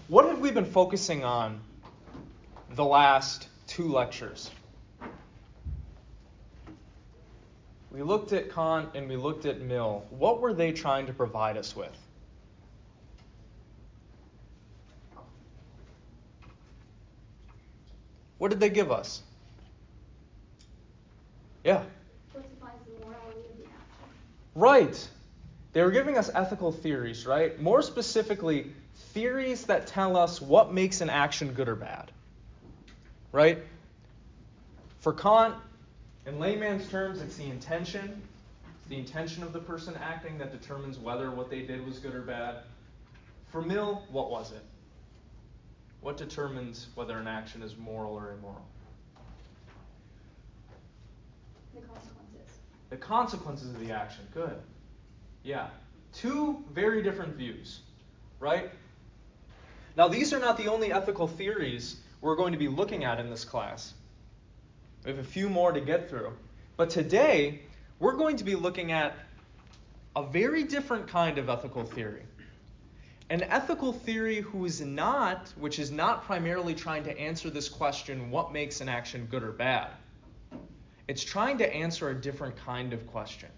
What have we been focusing on the last 2 lectures? We looked at Kant and we looked at Mill. What were they trying to provide us with? What did they give us? Yeah. What defines the morality of the action? Right. They were giving us ethical theories, right? More specifically, theories that tell us what makes an action good or bad. Right? For Kant, in layman's terms, it's the intention. It's the intention of the person acting that determines whether what they did was good or bad. For Mill, what was it? What determines whether an action is moral or immoral? The consequences. The consequences of the action. Good. Yeah. 2 very different views, right? Now, these are not the only ethical theories we're going to be looking at in this class. We have a few more to get through. But today, we're going to be looking at a very different kind of ethical theory. An ethical theory which is not primarily trying to answer this question, what makes an action good or bad? It's trying to answer a different kind of question.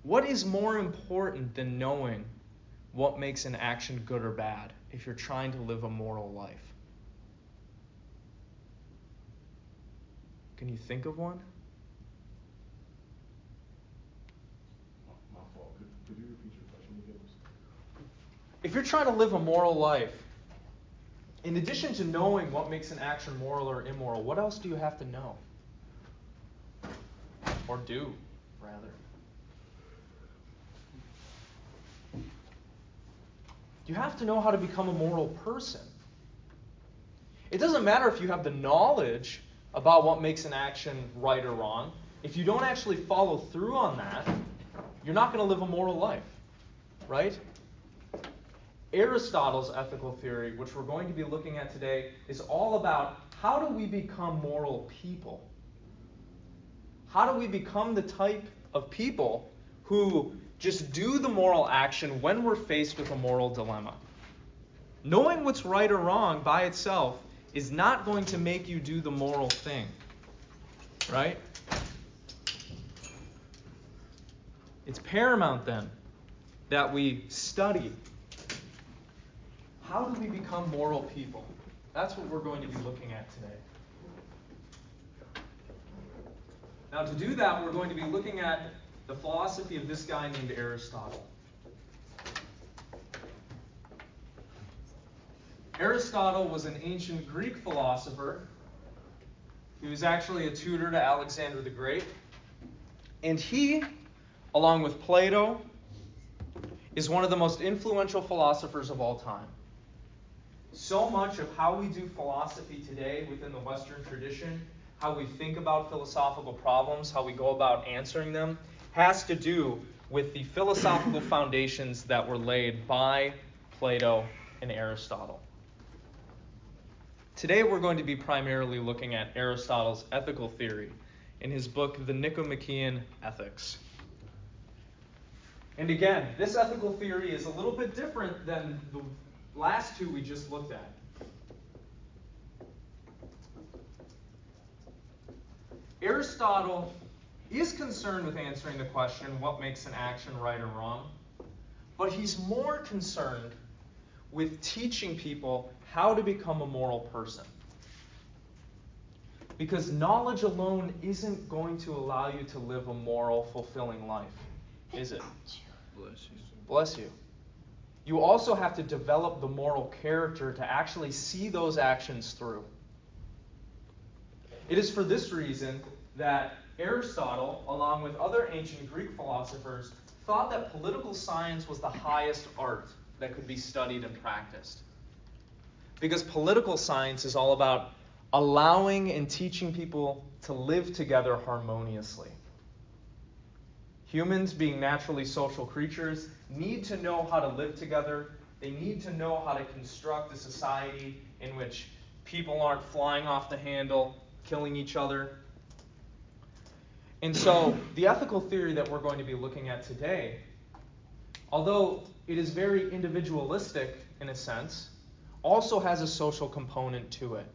What is more important than knowing what makes an action good or bad if you're trying to live a moral life? Can you think of one? My fault. Could you repeat your question again? If you're trying to live a moral life, in addition to knowing what makes an action moral or immoral, what else do you have to know? Or do, rather. You have to know how to become a moral person. It doesn't matter if you have the knowledge about what makes an action right or wrong. If you don't actually follow through on that, you're not going to live a moral life, right? Aristotle's ethical theory, which we're going to be looking at today, is all about how do we become moral people? How do we become the type of people who just do the moral action when we're faced with a moral dilemma? Knowing what's right or wrong by itself is not going to make you do the moral thing, right? It's paramount then that we study. How do we become moral people? That's what we're going to be looking at today. Now, to do that, we're going to be looking at the philosophy of this guy named Aristotle. Aristotle was an ancient Greek philosopher. He was actually a tutor to Alexander the Great. And he, along with Plato, is one of the most influential philosophers of all time. So much of how we do philosophy today within the Western tradition, how we think about philosophical problems, how we go about answering them, has to do with the philosophical foundations that were laid by Plato and Aristotle. Today we're going to be primarily looking at Aristotle's ethical theory in his book, The Nicomachean Ethics. And again, this ethical theory is a little bit different than the last 2 we just looked at. Aristotle is concerned with answering the question, what makes an action right or wrong? But he's more concerned with teaching people how to become a moral person. Because knowledge alone isn't going to allow you to live a moral, fulfilling life, is it? Bless you. Bless you. You also have to develop the moral character to actually see those actions through. It is for this reason that Aristotle, along with other ancient Greek philosophers, thought that political science was the highest art that could be studied and practiced. Because political science is all about allowing and teaching people to live together harmoniously. Humans, being naturally social creatures, need to know how to live together. They need to know how to construct a society in which people aren't flying off the handle, killing each other. And so the ethical theory that we're going to be looking at today, although it is very individualistic in a sense, also has a social component to it.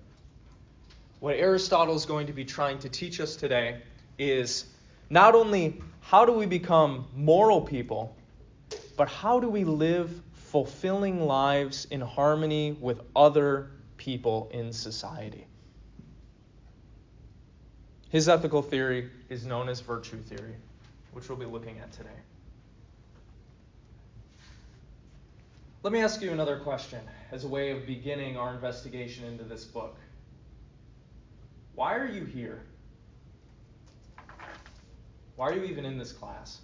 What Aristotle is going to be trying to teach us today is not only how do we become moral people, but how do we live fulfilling lives in harmony with other people in society. His ethical theory is known as virtue theory, which we'll be looking at today. Let me ask you another question as a way of beginning our investigation into this book. Why are you here? Why are you even in this class?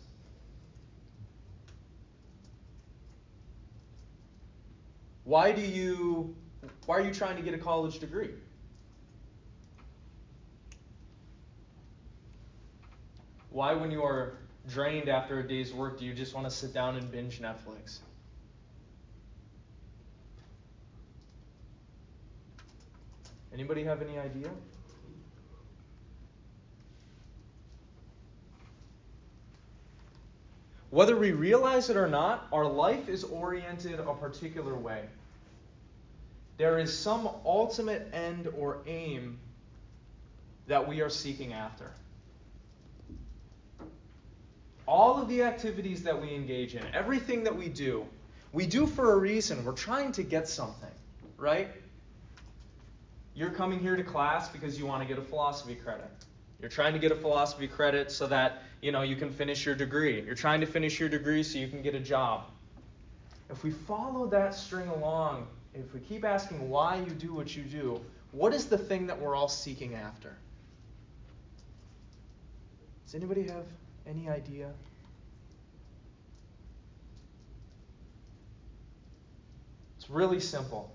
Why are you trying to get a college degree? Why, when you are drained after a day's work, do you just want to sit down and binge Netflix? Anybody have any idea? Whether we realize it or not, our life is oriented a particular way. There is some ultimate end or aim that we are seeking after. All of the activities that we engage in, everything that we do for a reason. We're trying to get something, right? You're coming here to class because you want to get a philosophy credit. You're trying to get a philosophy credit so that, you can finish your degree. You're trying to finish your degree so you can get a job. If we follow that string along, if we keep asking why you do what you do, what is the thing that we're all seeking after? Does anybody have any idea? It's really simple.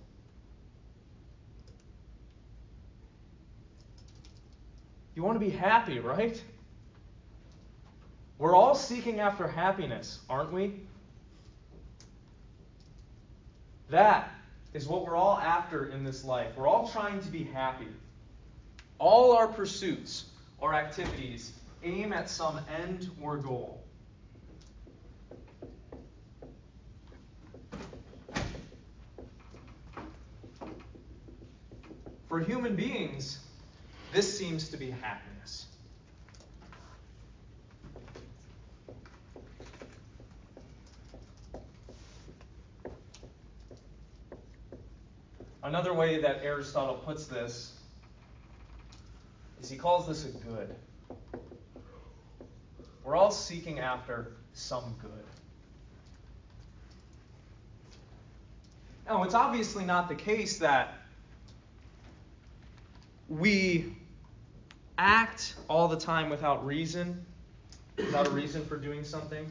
You want to be happy, right? We're all seeking after happiness, aren't we? That is what we're all after in this life. We're all trying to be happy. All our pursuits or activities aim at some end or goal. For human beings, this seems to be happiness. Another way that Aristotle puts this is he calls this a good. We're all seeking after some good. Now, it's obviously not the case that we act all the time without a reason for doing something.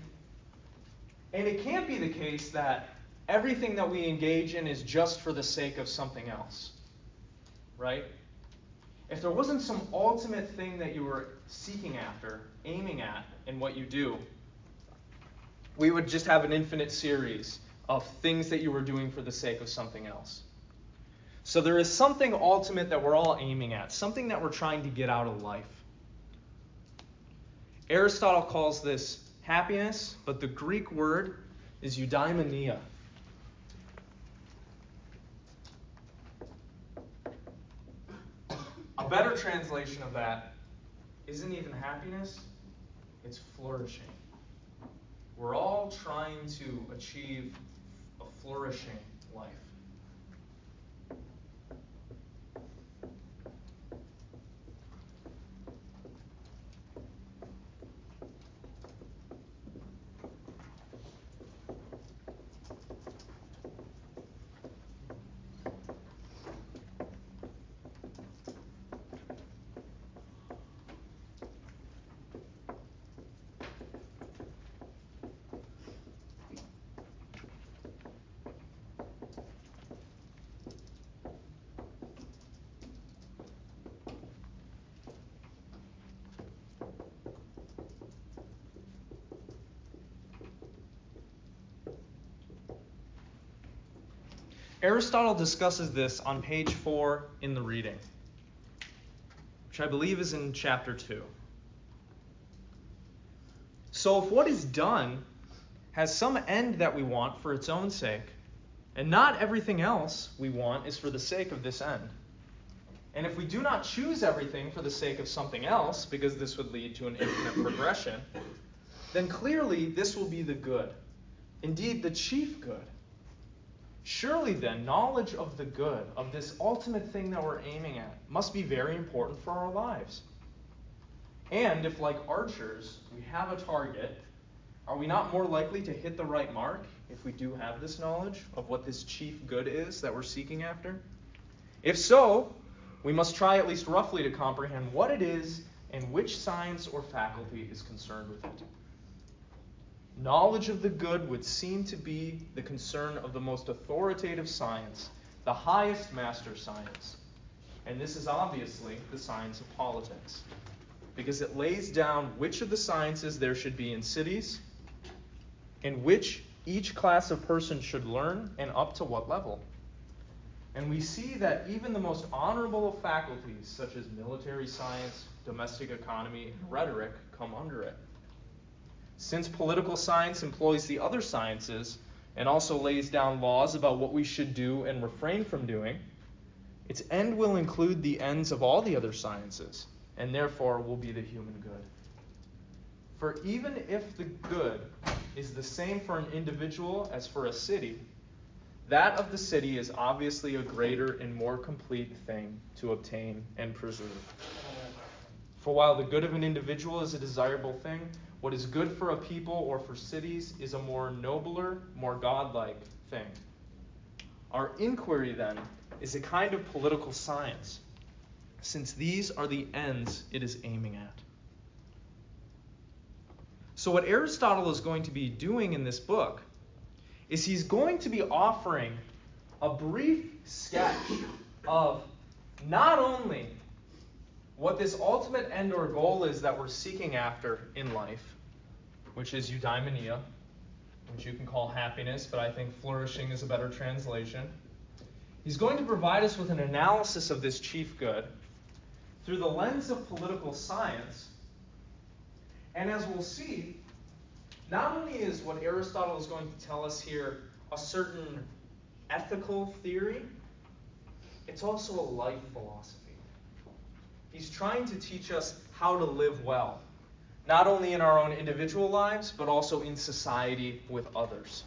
And it can't be the case that everything that we engage in is just for the sake of something else, right? If there wasn't some ultimate thing that you were seeking after, aiming at in what you do, we would just have an infinite series of things that you were doing for the sake of something else. So there is something ultimate that we're all aiming at, something that we're trying to get out of life. Aristotle calls this happiness, but the Greek word is eudaimonia. A better translation of that isn't even happiness, it's flourishing. We're all trying to achieve a flourishing life. Aristotle discusses this on page 4 in the reading, which I believe is in chapter 2. So if what is done has some end that we want for its own sake, and not everything else we want is for the sake of this end. And if we do not choose everything for the sake of something else, because this would lead to an infinite progression, then clearly this will be the good, indeed the chief good. Surely then, knowledge of the good, of this ultimate thing that we're aiming at, must be very important for our lives. And if, like archers, we have a target, are we not more likely to hit the right mark if we do have this knowledge of what this chief good is that we're seeking after? If so, we must try at least roughly to comprehend what it is and which science or faculty is concerned with it. Knowledge of the good would seem to be the concern of the most authoritative science, the highest master science. And this is obviously the science of politics, because it lays down which of the sciences there should be in cities, and which each class of person should learn, and up to what level. And we see that even the most honorable of faculties, such as military science, domestic economy, and rhetoric, come under it. Since political science employs the other sciences and also lays down laws about what we should do and refrain from doing, its end will include the ends of all the other sciences, and therefore will be the human good. For even if the good is the same for an individual as for a city, that of the city is obviously a greater and more complete thing to obtain and preserve. For while the good of an individual is a desirable thing, what is good for a people or for cities is a more nobler, more godlike thing. Our inquiry, then, is a kind of political science, since these are the ends it is aiming at. So what Aristotle is going to be doing in this book is he's going to be offering a brief sketch of not only what this ultimate end or goal is that we're seeking after in life, which is eudaimonia, which you can call happiness, but I think flourishing is a better translation. He's going to provide us with an analysis of this chief good through the lens of political science. And as we'll see, not only is what Aristotle is going to tell us here a certain ethical theory, it's also a life philosophy. He's trying to teach us how to live well, not only in our own individual lives, but also in society with others.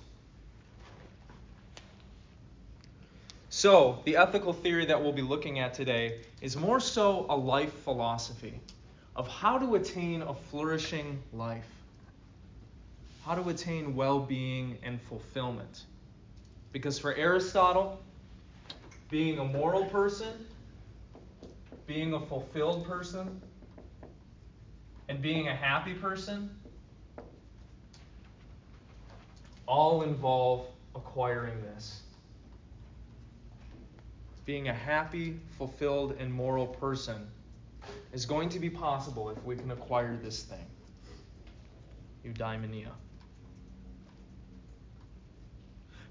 So, the ethical theory that we'll be looking at today is more so a life philosophy of how to attain a flourishing life, how to attain well-being and fulfillment. Because for Aristotle, being a moral person, being a fulfilled person, and being a happy person all involve acquiring this. Being a happy, fulfilled, and moral person is going to be possible if we can acquire this thing, eudaimonia.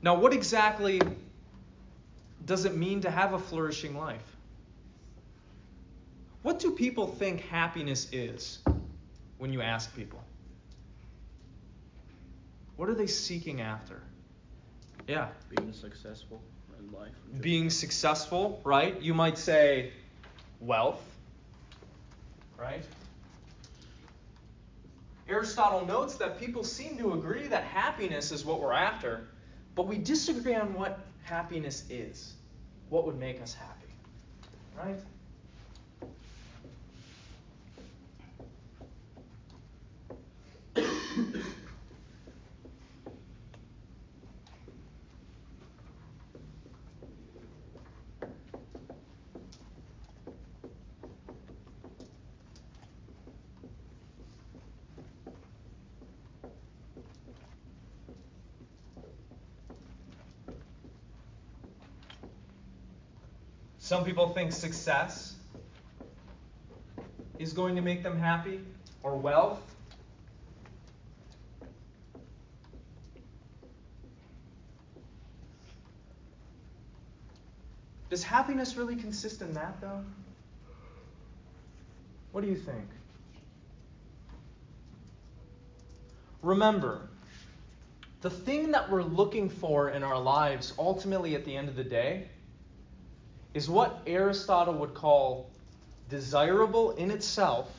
Now, what exactly does it mean to have a flourishing life? What do people think happiness is when you ask people? What are they seeking after? Yeah. Being successful in life. Being successful, right? You might say wealth, right? Aristotle notes that people seem to agree that happiness is what we're after, but we disagree on what happiness is. What would make us happy, right? Some people think success is going to make them happy, or wealth. Does happiness really consist in that, though? What do you think? Remember, the thing that we're looking for in our lives, ultimately at the end of the day, is what Aristotle would call desirable in itself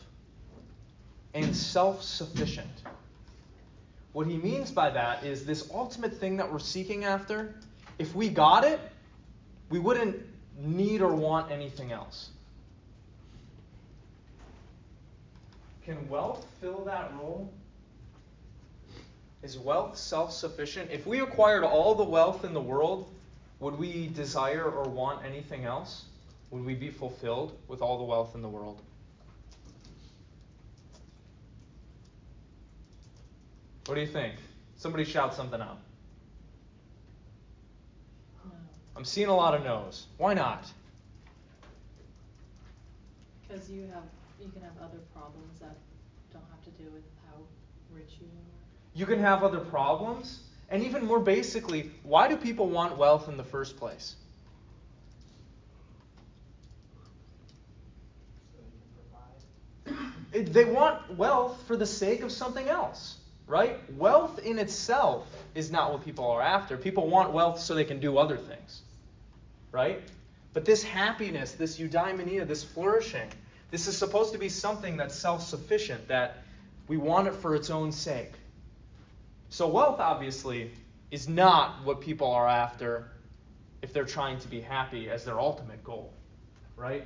and self-sufficient. What he means by that is this ultimate thing that we're seeking after, if we got it, we wouldn't need or want anything else. Can wealth fill that role? Is wealth self-sufficient? If we acquired all the wealth in the world, would we desire or want anything else? Would we be fulfilled with all the wealth in the world? What do you think? Somebody shout something out. No. I'm seeing a lot of no's. Why not? Because you can have other problems that don't have to do with how rich you are. You can have other problems. And even more basically, why do people want wealth in the first place? They want wealth for the sake of something else, right? Wealth in itself is not what people are after. People want wealth so they can do other things, right? But this happiness, this eudaimonia, this flourishing, this is supposed to be something that's self-sufficient, that we want it for its own sake. So wealth, obviously, is not what people are after if they're trying to be happy as their ultimate goal, right?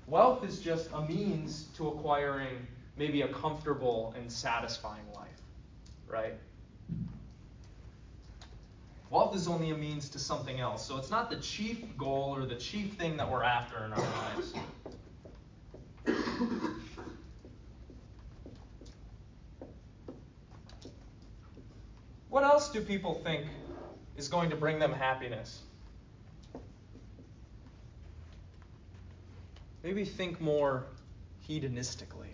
Wealth is just a means to acquiring maybe a comfortable and satisfying life, right? Wealth is only a means to something else. So it's not the chief goal or the chief thing that we're after in our lives. What else do people think is going to bring them happiness? Maybe think more hedonistically.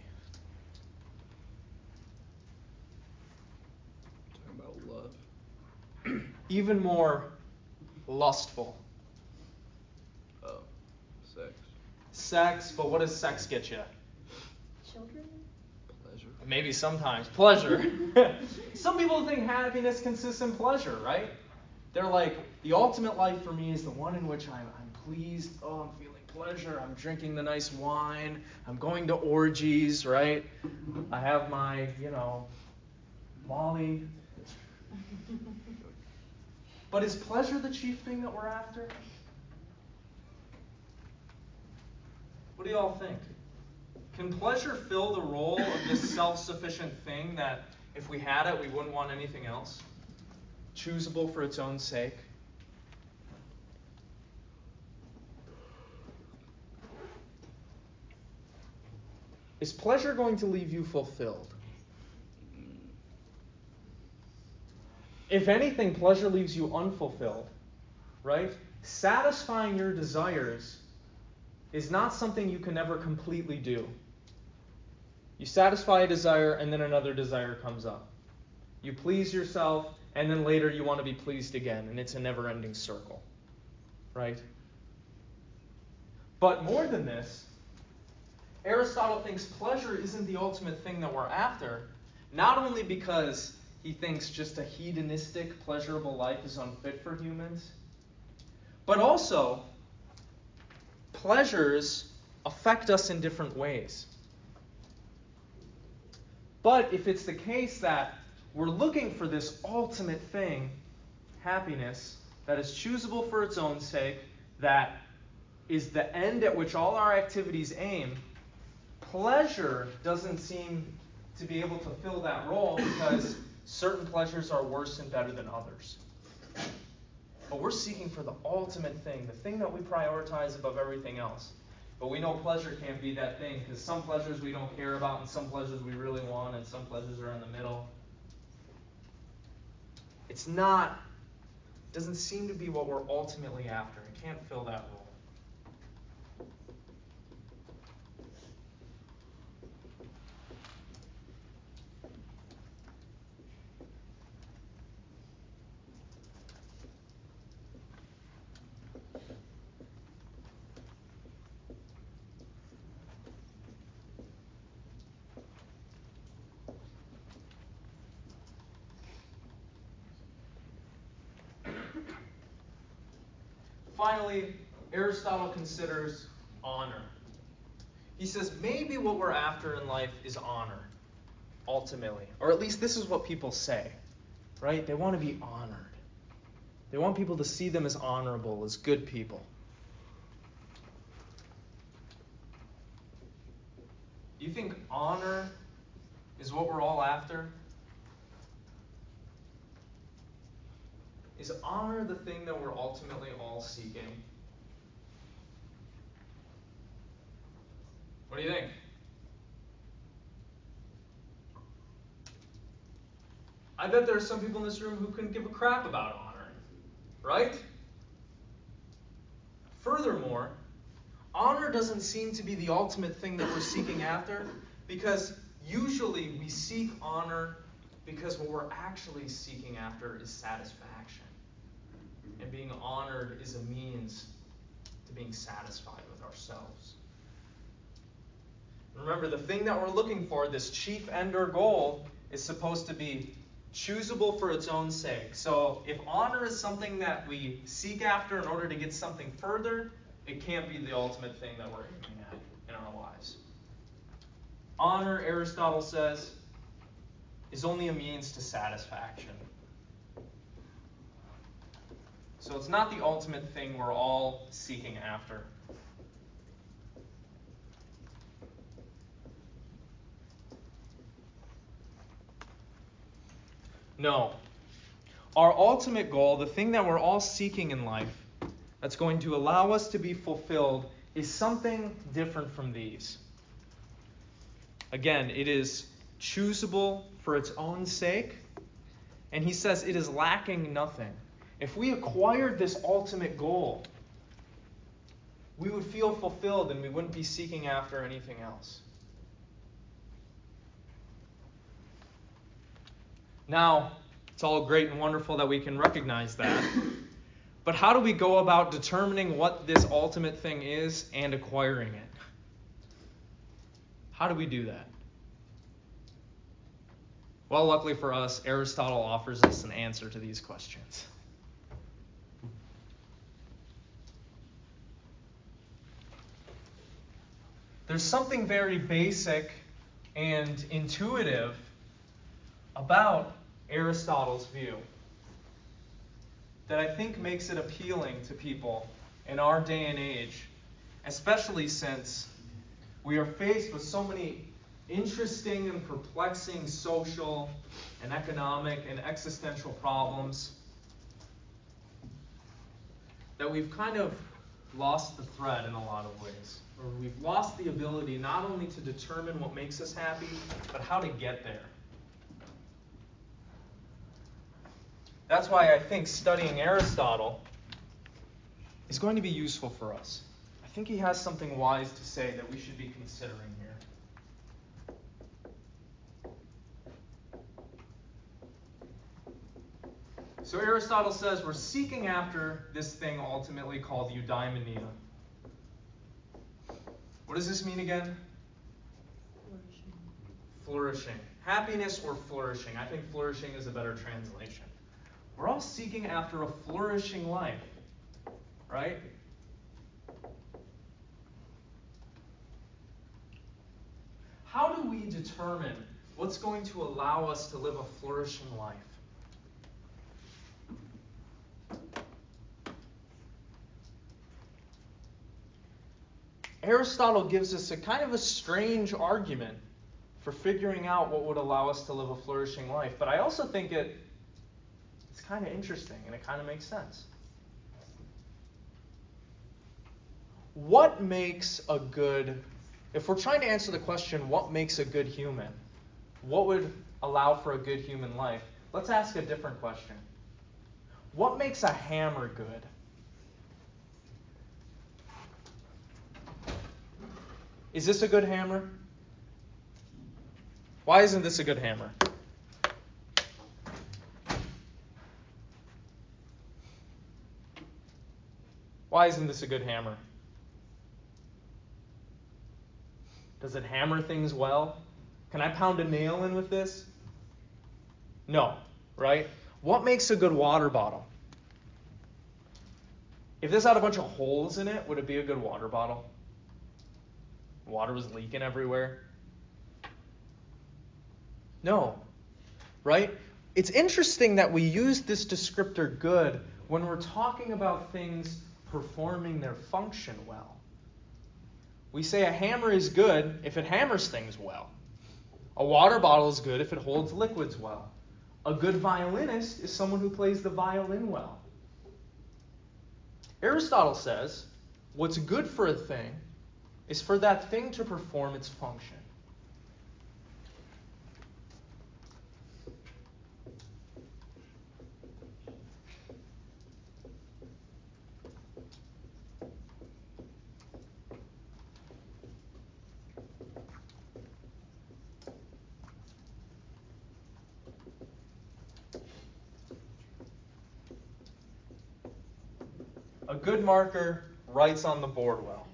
Talking about love. Even more lustful. Oh, sex. Sex, but what does sex get you? Children? Pleasure. Maybe sometimes pleasure. Some people think happiness consists in pleasure, right? They're like, the ultimate life for me is the one in which I'm pleased. Oh, I'm feeling pleasure. I'm drinking the nice wine. I'm going to orgies, right? I have my, Molly. But is pleasure the chief thing that we're after? What do you all think? Can pleasure fill the role of this self-sufficient thing that if we had it, we wouldn't want anything else? Choosable for its own sake? Is pleasure going to leave you fulfilled? If anything, pleasure leaves you unfulfilled, right? Satisfying your desires is not something you can ever completely do. You satisfy a desire, and then another desire comes up. You please yourself, and then later you want to be pleased again, and it's a never-ending circle, right? But more than this, Aristotle thinks pleasure isn't the ultimate thing that we're after, not only because he thinks just a hedonistic, pleasurable life is unfit for humans, but also pleasures affect us in different ways. But if it's the case that we're looking for this ultimate thing, happiness, that is choosable for its own sake, that is the end at which all our activities aim, pleasure doesn't seem to be able to fill that role because certain pleasures are worse and better than others. But we're seeking for the ultimate thing, the thing that we prioritize above everything else. But we know pleasure can't be that thing because some pleasures we don't care about and some pleasures we really want and some pleasures are in the middle. Doesn't seem to be what we're ultimately after. It can't fill that role. finally, Aristotle considers honor. He says maybe what we're after in life is honor, ultimately. Or at least this is what people say, right? They want to be honored. They want people to see them as honorable, as good people. Do you think honor is what we're all after? Is honor the thing that we're ultimately all seeking? What do you think? I bet there are some people in this room who couldn't give a crap about honor, right? Furthermore, honor doesn't seem to be the ultimate thing that we're seeking after, because usually we seek honor because what we're actually seeking after is satisfaction. And being honored is a means to being satisfied with ourselves. Remember, the thing that we're looking for, this chief end or goal, is supposed to be choosable for its own sake. So if honor is something that we seek after in order to get something further, it can't be the ultimate thing that we're aiming at in our lives. Honor, Aristotle says, is only a means to satisfaction. So it's not the ultimate thing we're all seeking after. No. Our ultimate goal, the thing that we're all seeking in life, that's going to allow us to be fulfilled, is something different from these. Again, it is choosable for its own sake, and he says it is lacking nothing. If we acquired this ultimate goal, we would feel fulfilled and we wouldn't be seeking after anything else. Now, it's all great and wonderful that we can recognize that. But how do we go about determining what this ultimate thing is and acquiring it? How do we do that? Well, luckily for us, Aristotle offers us an answer to these questions. There's something very basic and intuitive about Aristotle's view that I think makes it appealing to people in our day and age, especially since we are faced with so many interesting and perplexing social and economic and existential problems that we've kind of lost the thread in a lot of ways. Or we've lost the ability not only to determine what makes us happy, but how to get there. That's why I think studying Aristotle is going to be useful for us. I think he has something wise to say that we should be considering here. So Aristotle says we're seeking after this thing ultimately called eudaimonia. What does this mean again? Flourishing. Happiness or flourishing. I think flourishing is a better translation. We're all seeking after a flourishing life, right? How do we determine what's going to allow us to live a flourishing life? Aristotle gives us a kind of a strange argument for figuring out what would allow us to live a flourishing life, but I also think it's kind of interesting and it kind of makes sense. What makes a good, if we're trying to answer the question, what makes a good human? What would allow for a good human life? Let's ask a different question. What makes a hammer good? Is this a good hammer? Why isn't this a good hammer? Why isn't this a good hammer? Does it hammer things well? Can I pound a nail in with this? No, right? What makes a good water bottle? If this had a bunch of holes in it, would it be a good water bottle? Water was leaking everywhere? No, right? It's interesting that we use this descriptor good when we're talking about things performing their function well. We say a hammer is good if it hammers things well. A water bottle is good if it holds liquids well. A good violinist is someone who plays the violin well. Aristotle says, what's good for a thing is for that thing to perform its function. A good marker writes on the board well.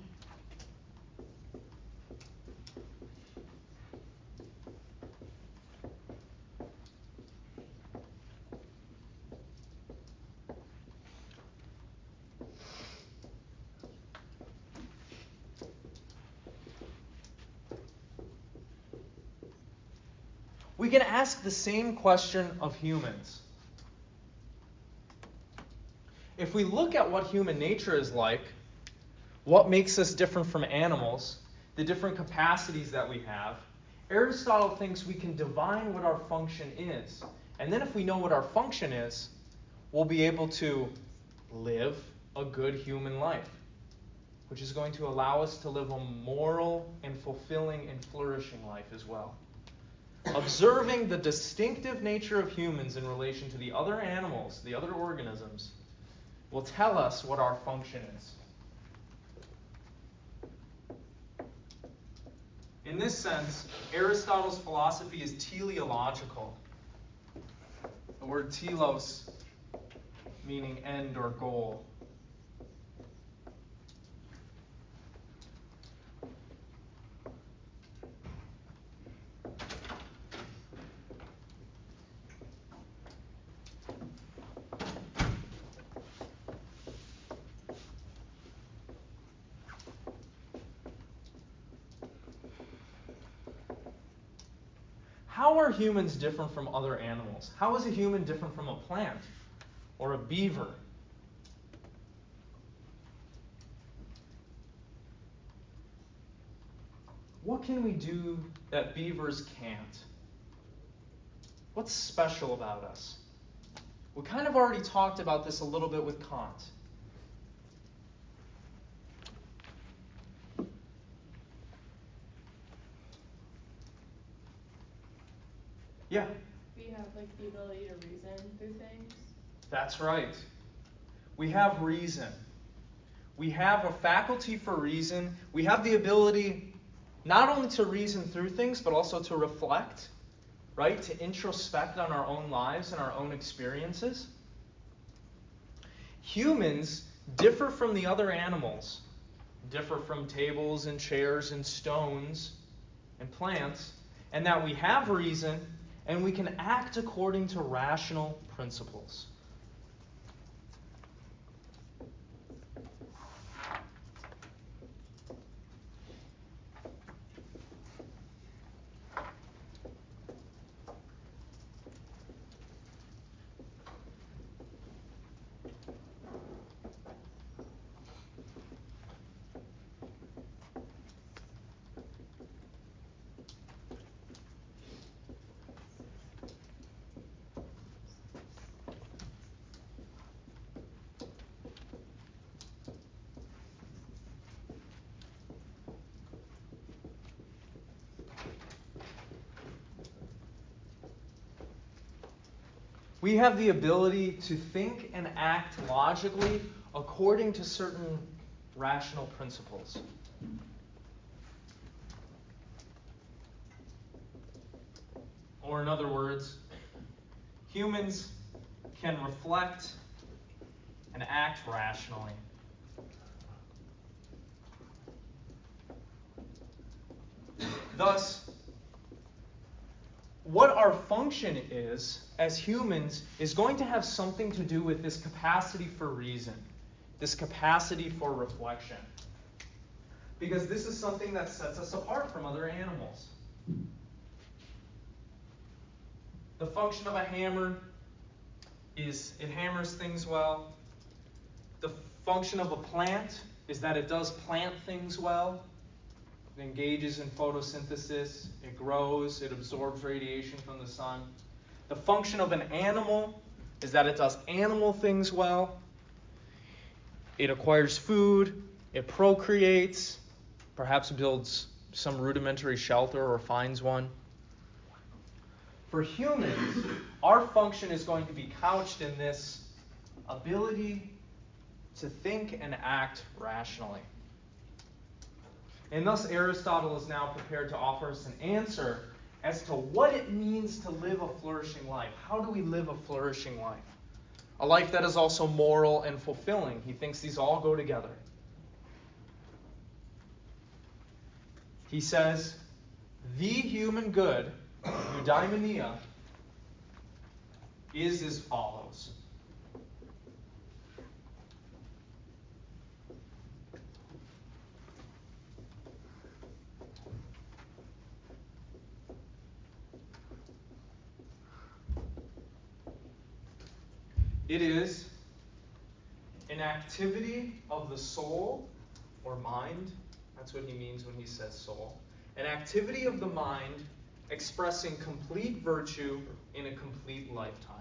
We can ask the same question of humans. If we look at what human nature is like, what makes us different from animals, the different capacities that we have, Aristotle thinks we can divine what our function is. And then if we know what our function is, we'll be able to live a good human life, which is going to allow us to live a moral and fulfilling and flourishing life as well. Observing the distinctive nature of humans in relation to the other animals, the other organisms, will tell us what our function is. In this sense, Aristotle's philosophy is teleological. The word telos meaning end or goal. How are humans different from other animals? How is a human different from a plant or a beaver? What can we do that beavers can't? What's special about us? We kind of already talked about this a little bit with Kant. Yeah. We have like the ability to reason through things. That's right. We have reason. We have a faculty for reason. We have the ability not only to reason through things, but also to reflect, right? To introspect on our own lives and our own experiences. Humans differ from the other animals, differ from tables and chairs and stones and plants, and that we have reason and we can act according to rational principles. We have the ability to think and act logically according to certain rational principles. Or in other words, humans can reflect and act rationally. Thus, what our function is as humans is going to have something to do with this capacity for reason, this capacity for reflection. Because this is something that sets us apart from other animals. The function of a hammer is it hammers things well. The function of a plant is that it does plant things well. It engages in photosynthesis, it grows, it absorbs radiation from the sun. The function of an animal is that it does animal things well. It acquires food, it procreates, perhaps builds some rudimentary shelter or finds one. For humans, our function is going to be couched in this ability to think and act rationally. And thus Aristotle is now prepared to offer us an answer as to what it means to live a flourishing life. How do we live a flourishing life? A life that is also moral and fulfilling. He thinks these all go together. He says, the human good, eudaimonia, is as follows. It is an activity of the soul or mind. That's what he means when he says soul. An activity of the mind expressing complete virtue in a complete lifetime.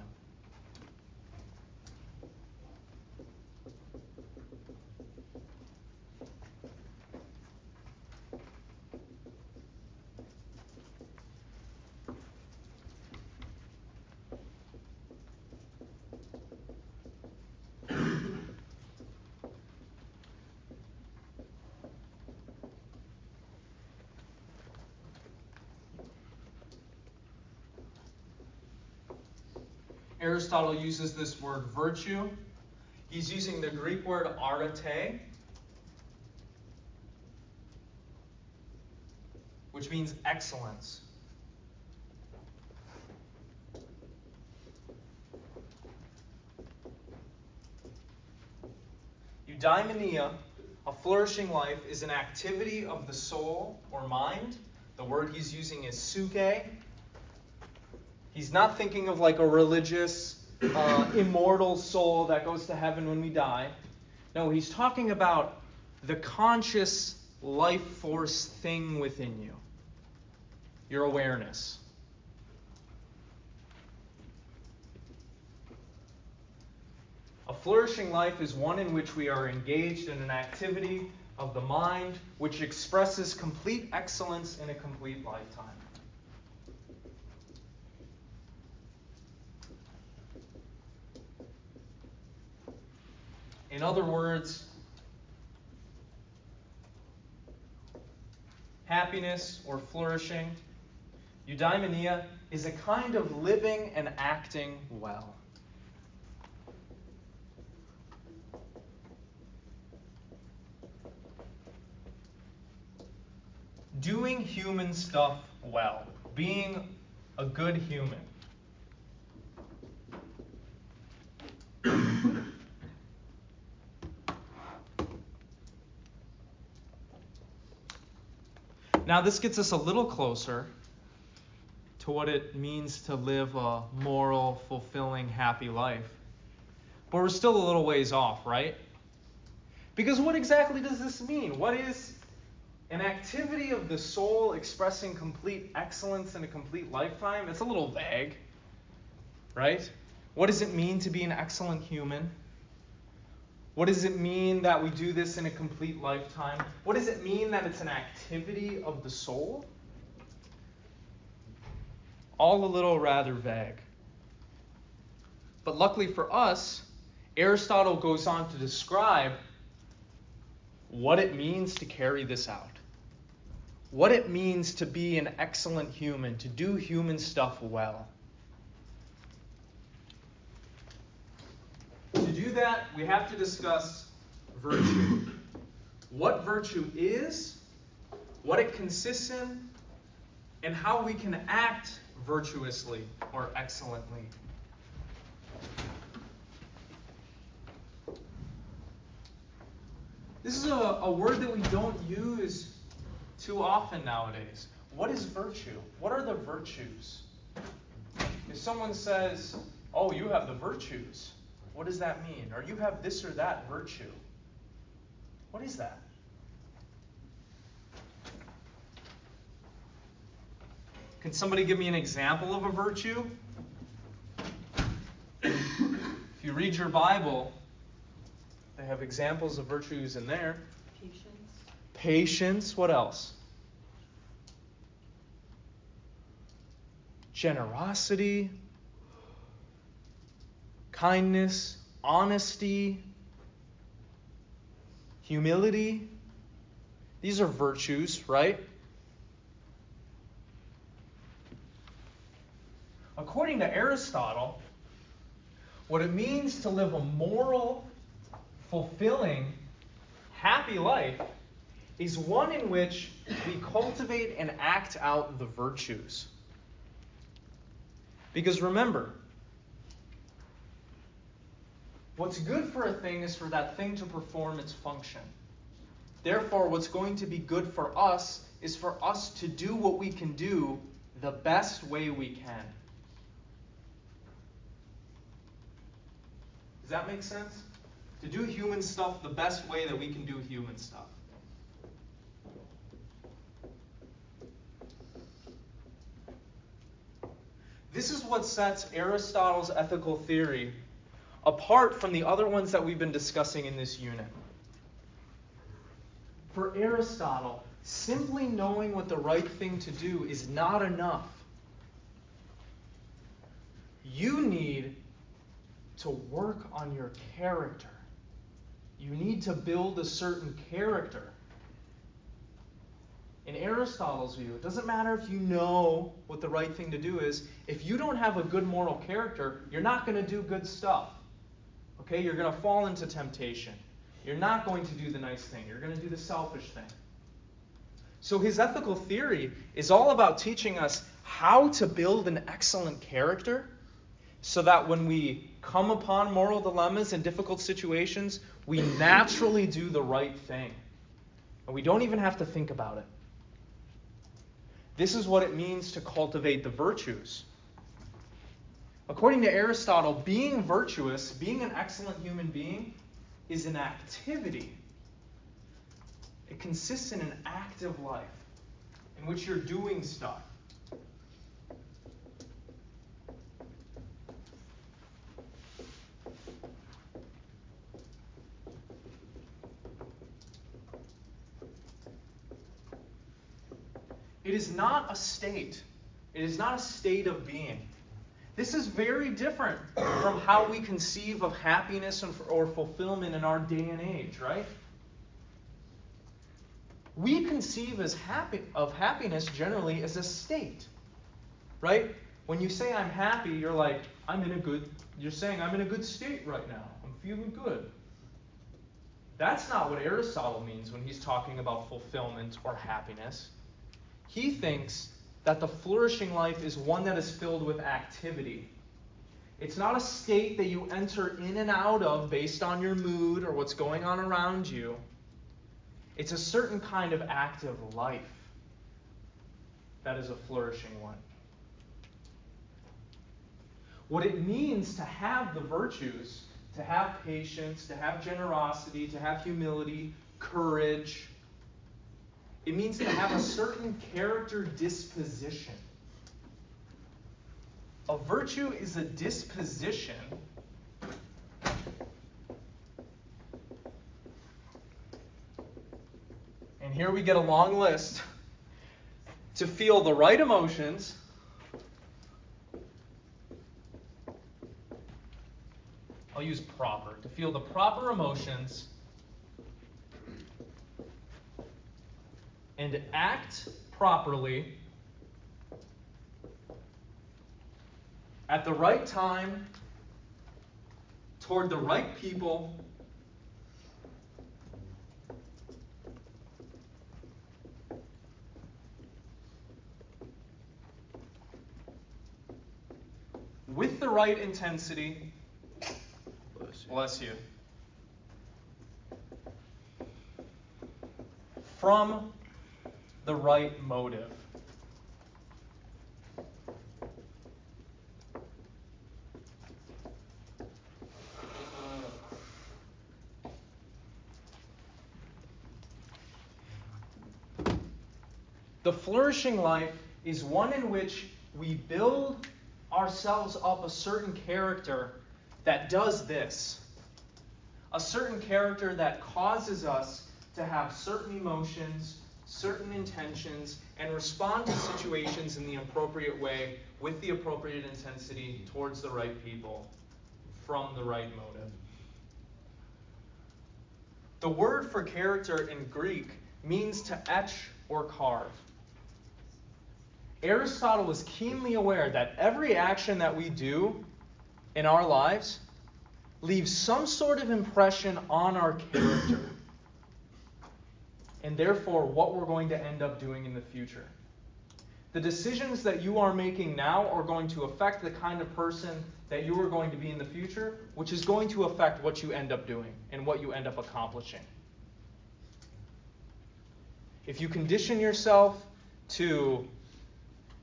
Aristotle uses this word virtue. He's using the Greek word arete, which means excellence. Eudaimonia, a flourishing life, is an activity of the soul or mind. The word he's using is suke. He's not thinking of like a religious, immortal soul that goes to heaven when we die. No, he's talking about the conscious life force thing within you. Your awareness. A flourishing life is one in which we are engaged in an activity of the mind which expresses complete excellence in a complete lifetime. In other words, happiness or flourishing, eudaimonia, is a kind of living and acting well. Doing human stuff well, being a good human. Now this gets us a little closer to what it means to live a moral, fulfilling, happy life. But we're still a little ways off, right? Because what exactly does this mean? What is an activity of the soul expressing complete excellence in a complete lifetime? It's a little vague, right? What does it mean to be an excellent human? What does it mean that we do this in a complete lifetime? What does it mean that it's an activity of the soul? All a little rather vague. But luckily for us, Aristotle goes on to describe what it means to carry this out. What it means to be an excellent human, to do human stuff well. To do that, we have to discuss virtue. What virtue is, what it consists in, and how we can act virtuously or excellently. This is a word that we don't use too often nowadays. What is virtue? What are the virtues? If someone says, oh, you have the virtues, what does that mean? Or you have this or that virtue. What is that? Can somebody give me an example of a virtue? If you read your Bible, they have examples of virtues in there. Patience. Patience. What else? Generosity. Kindness. Honesty. Humility. These are virtues, right? According to Aristotle, what it means to live a moral, fulfilling, happy life is one in which we cultivate and act out the virtues. Because remember, what's good for a thing is for that thing to perform its function. Therefore, what's going to be good for us is for us to do what we can do the best way we can. Does that make sense? To do human stuff the best way that we can do human stuff. This is what sets Aristotle's ethical theory apart from the other ones that we've been discussing in this unit. For Aristotle, simply knowing what the right thing to do is not enough. You need to work on your character. You need to build a certain character. In Aristotle's view, it doesn't matter if you know what the right thing to do is. If you don't have a good moral character, you're not going to do good stuff. Okay? You're going to fall into temptation. You're not going to do the nice thing. You're going to do the selfish thing. So his ethical theory is all about teaching us how to build an excellent character so that when we come upon moral dilemmas and difficult situations, we naturally do the right thing. And we don't even have to think about it. This is what it means to cultivate the virtues. According to Aristotle, being virtuous, being an excellent human being, is an activity. It consists in an active life in which you're doing stuff. It is not a state. It is not a state of being. This is very different from how we conceive of happiness or fulfillment in our day and age, right? We conceive of happiness generally as a state, right? When you say I'm happy, you're like, you're saying I'm in a good state right now. I'm feeling good. That's not what Aristotle means when he's talking about fulfillment or happiness. He thinks that the flourishing life is one that is filled with activity. It's not a state that you enter in and out of based on your mood or what's going on around you. It's a certain kind of active life that is a flourishing one. What it means to have the virtues, to have patience, to have generosity, to have humility, courage, it means to have a certain character disposition. A virtue is a disposition and here we get a long list to feel the right emotions, I'll use proper, to feel the proper emotions and act properly at the right time toward the right people with the right intensity. Bless you. from the right motive. The flourishing life is one in which we build ourselves up a certain character that does this. A certain character that causes us to have certain emotions, certain intentions, and respond to situations in the appropriate way with the appropriate intensity towards the right people from the right motive. The word for character in Greek means to etch or carve. Aristotle was keenly aware that every action that we do in our lives leaves some sort of impression on our character, and therefore what we're going to end up doing in the future. The decisions that you are making now are going to affect the kind of person that you are going to be in the future, which is going to affect what you end up doing and what you end up accomplishing. If you condition yourself to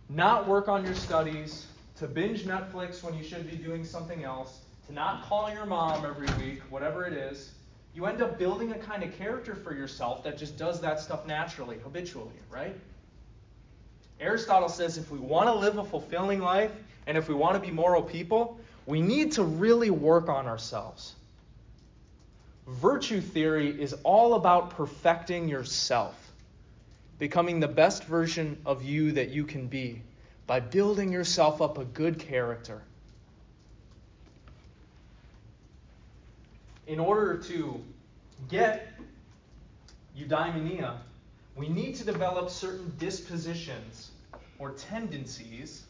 not work on your studies, to binge Netflix when you should be doing something else, to not call your mom every week, whatever it is, you end up building a kind of character for yourself that just does that stuff naturally, habitually, right? Aristotle says if we want to live a fulfilling life and if we want to be moral people, we need to really work on ourselves. Virtue theory is all about perfecting yourself, becoming the best version of you that you can be by building yourself up a good character. In order to get eudaimonia, we need to develop certain dispositions or tendencies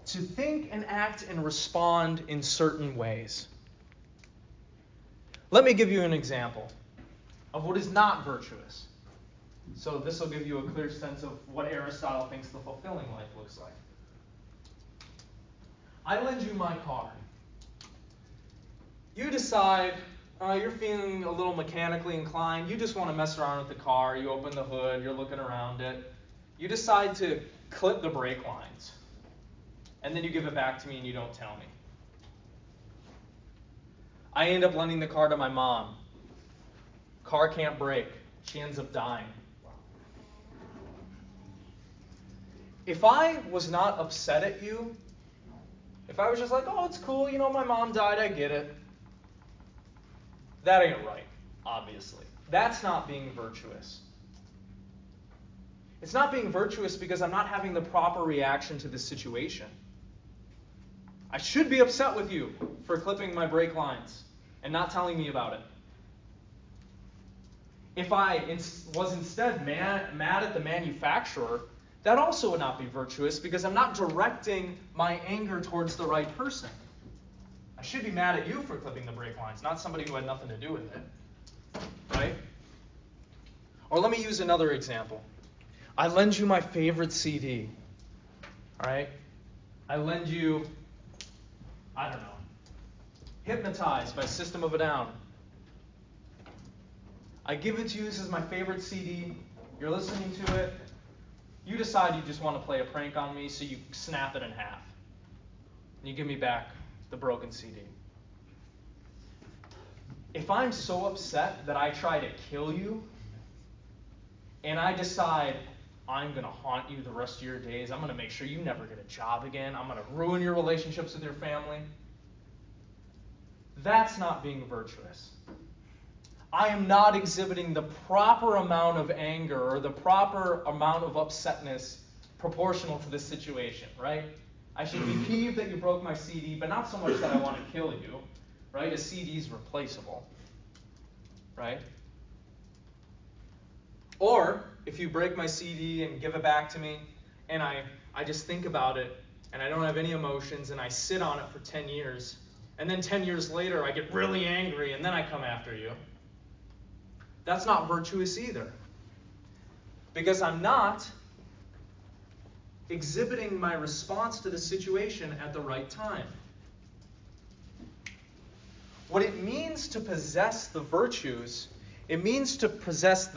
to think and act and respond in certain ways. Let me give you an example of what is not virtuous. So this will give you a clear sense of what Aristotle thinks the fulfilling life looks like. I lend you my car. You decide you're feeling a little mechanically inclined. You just want to mess around with the car. You open the hood. You're looking around it. You decide to clip the brake lines. And then you give it back to me and you don't tell me. I end up lending the car to my mom. Car can't brake. She ends up dying. If I was not upset at you, if I was just like, oh, it's cool, my mom died, I get it. That ain't right, obviously. That's not being virtuous. It's not being virtuous because I'm not having the proper reaction to the situation. I should be upset with you for clipping my brake lines and not telling me about it. If I was instead mad at the manufacturer, that also would not be virtuous because I'm not directing my anger towards the right person. I should be mad at you for clipping the brake lines, not somebody who had nothing to do with it. Right? Or let me use another example. I lend you my favorite CD. All right? I lend you, I don't know, Hypnotized by System of a Down. I give it to you. This is my favorite CD. You're listening to it. You decide you just want to play a prank on me, so you snap it in half. And you give me back the broken CD. If I'm so upset that I try to kill you, and I decide I'm going to haunt you the rest of your days, I'm going to make sure you never get a job again, I'm going to ruin your relationships with your family, that's not being virtuous. I am not exhibiting the proper amount of anger or the proper amount of upsetness proportional to the situation, right? I should be peeved that you broke my CD, but not so much that I want to kill you, right? A CD is replaceable, right? Or if you break my CD and give it back to me, and I just think about it, and I don't have any emotions, and I sit on it for 10 years, and then 10 years later I get really angry, and then I come after you. That's not virtuous either. Because I'm not exhibiting my response to the situation at the right time. What it means to possess the virtues It means to possess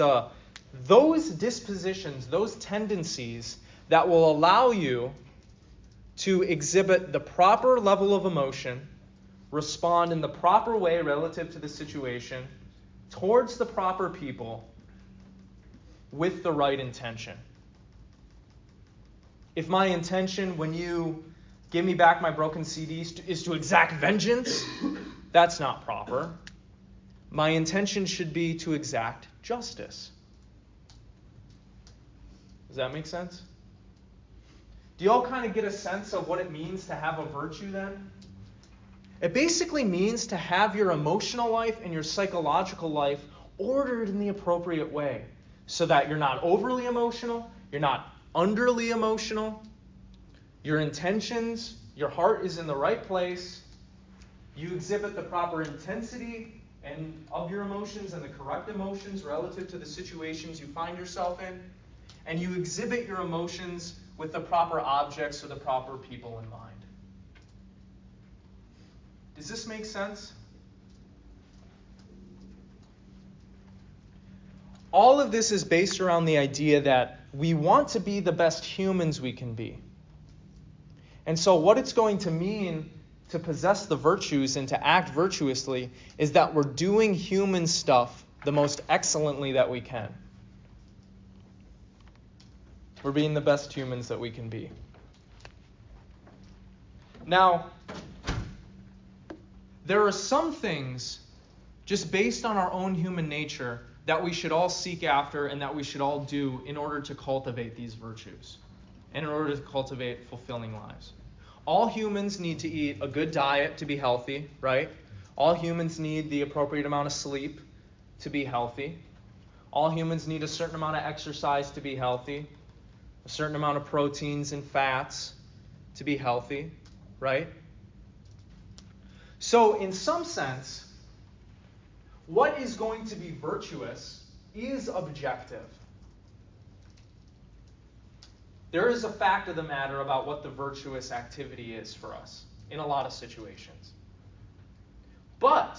those dispositions, those tendencies that will allow you to exhibit the proper level of emotion, respond in the proper way relative to the situation, towards the proper people, with the right intention. If my intention when you give me back my broken CDs is to exact vengeance, that's not proper. My intention should be to exact justice. Does that make sense? Do you all kind of get a sense of what it means to have a virtue then? It basically means to have your emotional life and your psychological life ordered in the appropriate way so that you're not overly emotional, you're not underly emotional, your intentions, your heart is in the right place, you exhibit the proper intensity and of your emotions and the correct emotions relative to the situations you find yourself in, and you exhibit your emotions with the proper objects or the proper people in mind. Does this make sense? All of this is based around the idea that we want to be the best humans we can be. And so what it's going to mean to possess the virtues and to act virtuously is that we're doing human stuff the most excellently that we can. We're being the best humans that we can be. Now, there are some things, just based on our own human nature, that we should all seek after and that we should all do in order to cultivate these virtues and in order to cultivate fulfilling lives. All humans need to eat a good diet to be healthy, right? All humans need the appropriate amount of sleep to be healthy. All humans need a certain amount of exercise to be healthy, a certain amount of proteins and fats to be healthy, right? So in some sense, what is going to be virtuous is objective. There is a fact of the matter about what the virtuous activity is for us in a lot of situations. But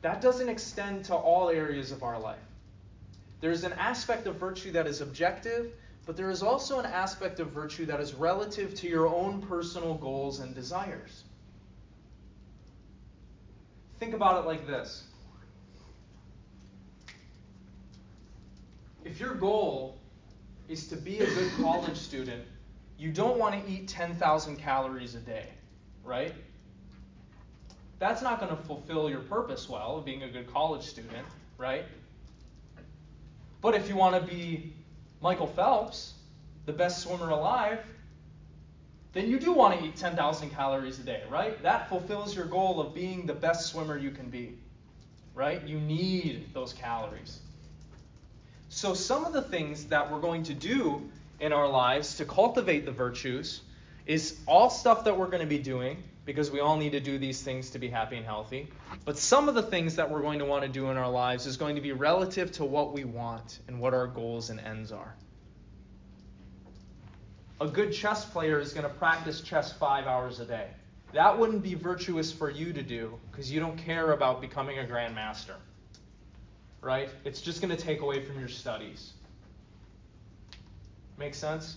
that doesn't extend to all areas of our life. There's an aspect of virtue that is objective, but there is also an aspect of virtue that is relative to your own personal goals and desires. Think about it like this. If your goal is to be a good college student, you don't want to eat 10,000 calories a day, right? That's not going to fulfill your purpose well of being a good college student, right? But if you want to be Michael Phelps, the best swimmer alive, then you do want to eat 10,000 calories a day, right? That fulfills your goal of being the best swimmer you can be, right? You need those calories. So some of the things that we're going to do in our lives to cultivate the virtues is all stuff that we're going to be doing, because we all need to do these things to be happy and healthy. But some of the things that we're going to want to do in our lives is going to be relative to what we want and what our goals and ends are. A good chess player is going to practice chess 5 hours a day. That wouldn't be virtuous for you to do because you don't care about becoming a grandmaster. Right? It's just going to take away from your studies. Make sense?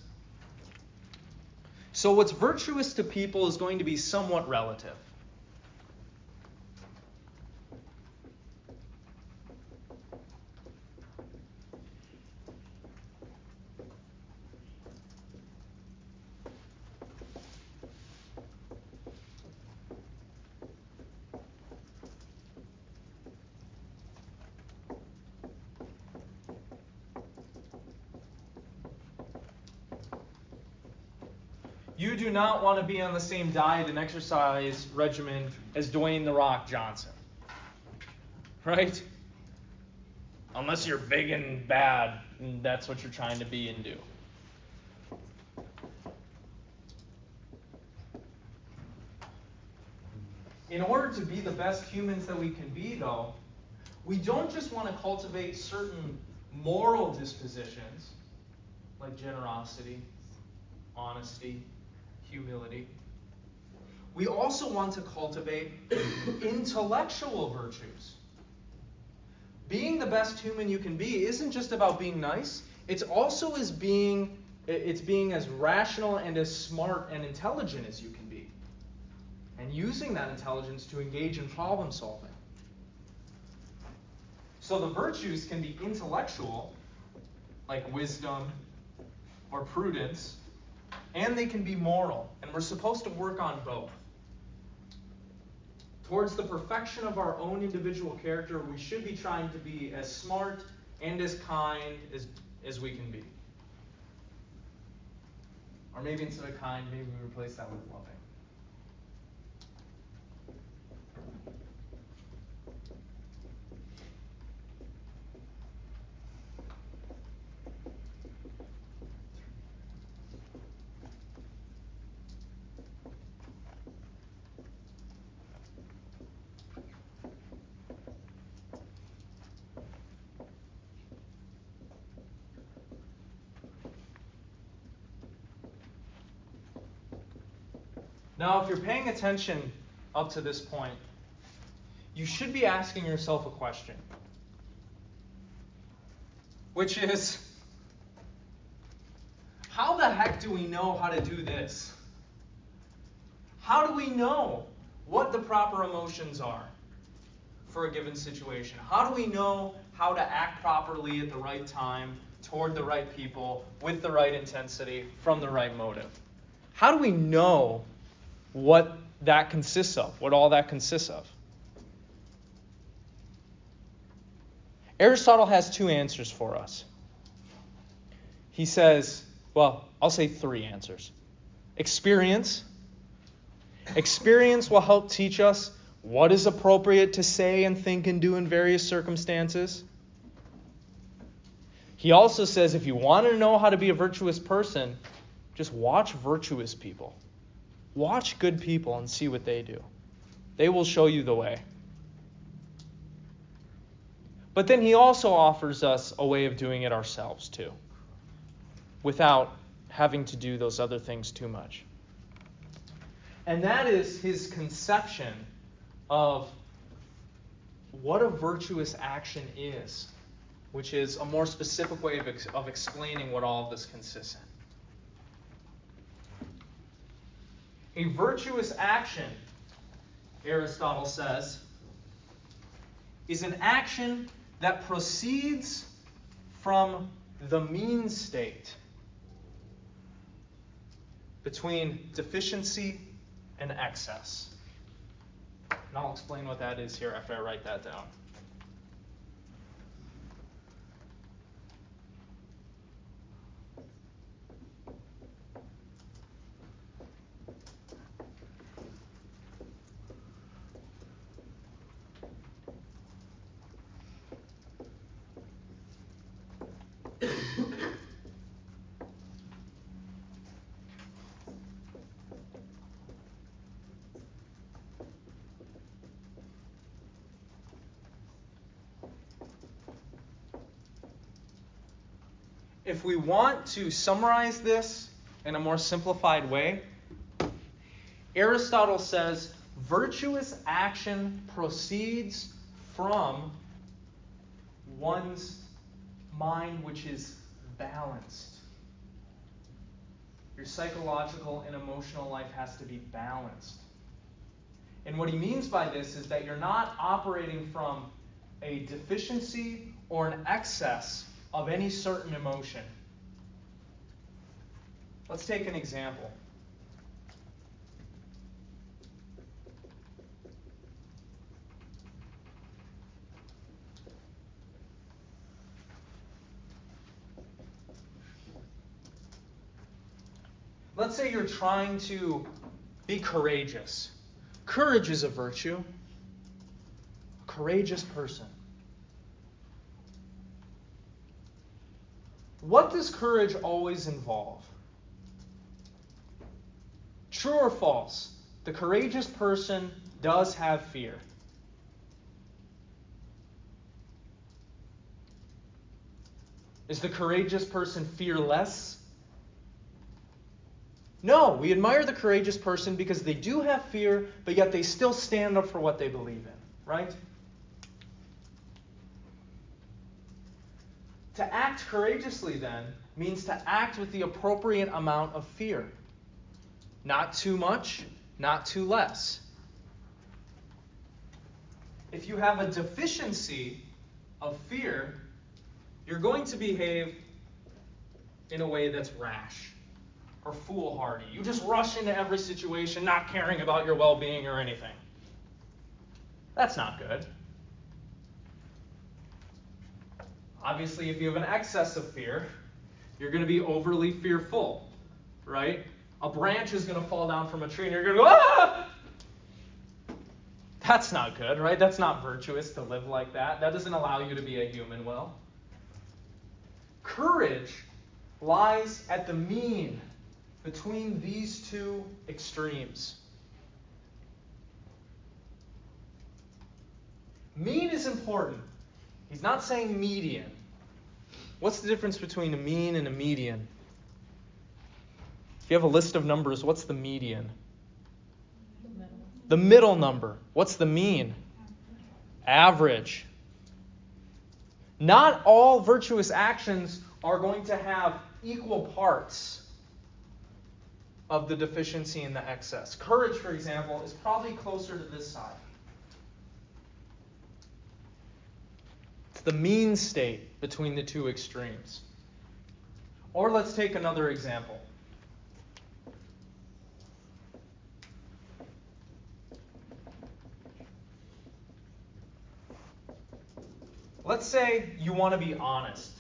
So what's virtuous to people is going to be somewhat relative. You do not want to be on the same diet and exercise regimen as Dwayne "The Rock" Johnson. Right? Unless you're big and bad, and that's what you're trying to be and do. In order to be the best humans that we can be, though, we don't just want to cultivate certain moral dispositions, like generosity, honesty, humility. We also want to cultivate intellectual virtues. being the best human you can be isn't just about being nice. It's also being as rational and as smart and intelligent as you can be. And using that intelligence to engage in problem solving. So the virtues can be intellectual, like wisdom or prudence, and they can be moral. And we're supposed to work on both. Towards the perfection of our own individual character, we should be trying to be as smart and as kind as we can be. Or maybe instead of kind, maybe we replace that with loving. Now, if you're paying attention up to this point, you should be asking yourself a question, which is, how the heck do we know how to do this? How do we know what the proper emotions are for a given situation? How do we know how to act properly at the right time, toward the right people, with the right intensity, from the right motive? How do we know what that consists of, what all that consists of? Aristotle has two answers for us. He says, well, I'll say three answers. Experience. Experience will help teach us what is appropriate to say and think and do in various circumstances. He also says if you want to know how to be a virtuous person, just watch virtuous people. Watch good people and see what they do. They will show you the way. But then he also offers us a way of doing it ourselves too, without having to do those other things too much. And that is his conception of what a virtuous action is, which is a more specific way of explaining what all of this consists in. A virtuous action, Aristotle says, is an action that proceeds from the mean state between deficiency and excess. And I'll explain what that is here after I write that down. If we want to summarize this in a more simplified way, Aristotle says virtuous action proceeds from one's mind which is balanced. Your psychological and emotional life has to be balanced. And what he means by this is that you're not operating from a deficiency or an excess of any certain emotion. Let's take an example. Let's say you're trying to be courageous. Courage is a virtue. A courageous person. What does courage always involve? True or false? The courageous person does have fear. Is the courageous person fearless? No, we admire the courageous person because they do have fear, but yet they still stand up for what they believe in, right? To act courageously, then, means to act with the appropriate amount of fear. Not too much, not too less. If you have a deficiency of fear, you're going to behave in a way that's rash or foolhardy. You just rush into every situation, not caring about your well-being or anything. That's not good. Obviously, if you have an excess of fear, you're going to be overly fearful, right? A branch is going to fall down from a tree and you're going to go, ah! That's not good, right? That's not virtuous to live like that. That doesn't allow you to be a human well. Courage lies at the mean between these two extremes. Mean is important. He's not saying median. What's the difference between a mean and a median? If you have a list of numbers, what's the median? The middle number. What's the mean? Average. Not all virtuous actions are going to have equal parts of the deficiency and the excess. Courage, for example, is probably closer to this side. It's the mean state between the two extremes. Or let's take another example. Let's say you want to be honest.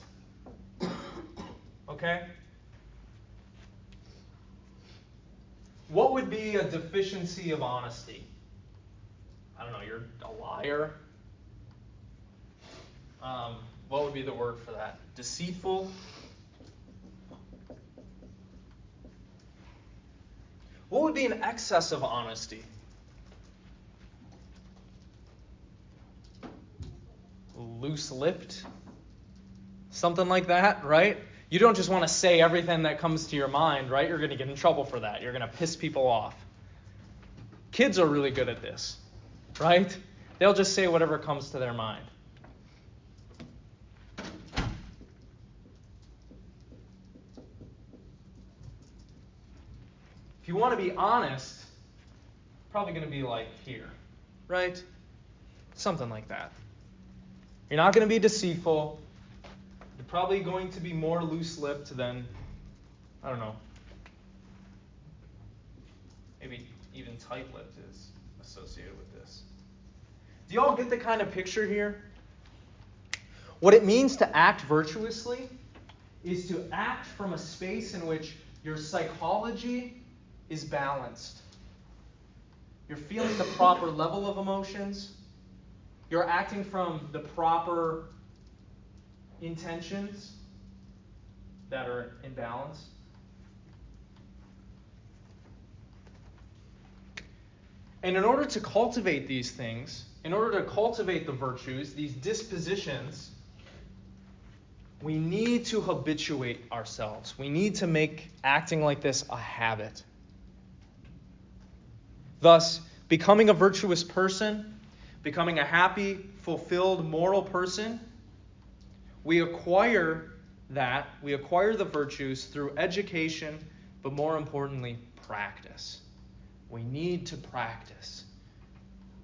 Okay? What would be a deficiency of honesty? I don't know, you're a liar. What would be the word for that? Deceitful? What would be an excess of honesty? Loose-lipped? Something like that, right? You don't just want to say everything that comes to your mind, right? You're going to get in trouble for that. You're going to piss people off. Kids are really good at this, right? They'll just say whatever comes to their mind. If you want to be honest, probably going to be like here, right? Something like that. You're not going to be deceitful. You're probably going to be more loose-lipped than, I don't know, maybe even tight-lipped is associated with this. Do you all get the kind of picture here? What it means to act virtuously is to act from a space in which your psychology is balanced. You're feeling the proper level of emotions. You're acting from the proper intentions that are in balance. And in order to cultivate these things, in order to cultivate the virtues, these dispositions, we need to habituate ourselves. We need to make acting like this a habit. Thus, becoming a virtuous person, becoming a happy, fulfilled, moral person, we acquire the virtues through education, but more importantly, practice. We need to practice.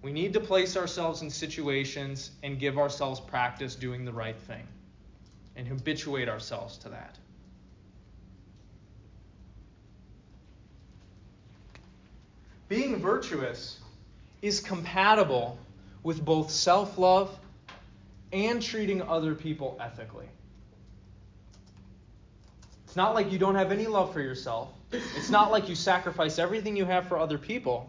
We need to place ourselves in situations and give ourselves practice doing the right thing and habituate ourselves to that. Being virtuous is compatible with both self-love and treating other people ethically. It's not like you don't have any love for yourself. It's not like you sacrifice everything you have for other people.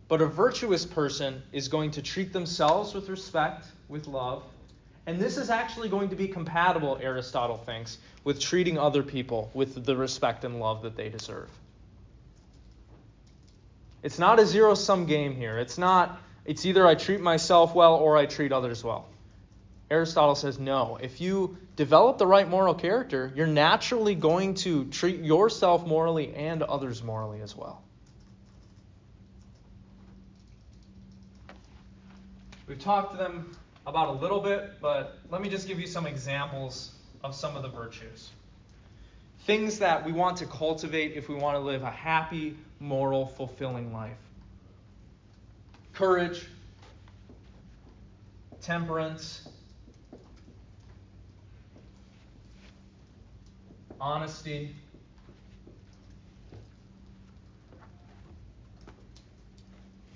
But a virtuous person is going to treat themselves with respect, with love. And this is actually going to be compatible, Aristotle thinks, with treating other people with the respect and love that they deserve. It's not a zero-sum game here. It's either I treat myself well or I treat others well. Aristotle says no. If you develop the right moral character, you're naturally going to treat yourself morally and others morally as well. We've talked to them about a little bit, but let me just give you some examples of some of the virtues. Things that we want to cultivate if we want to live a happy, moral, fulfilling life. Courage, temperance, honesty,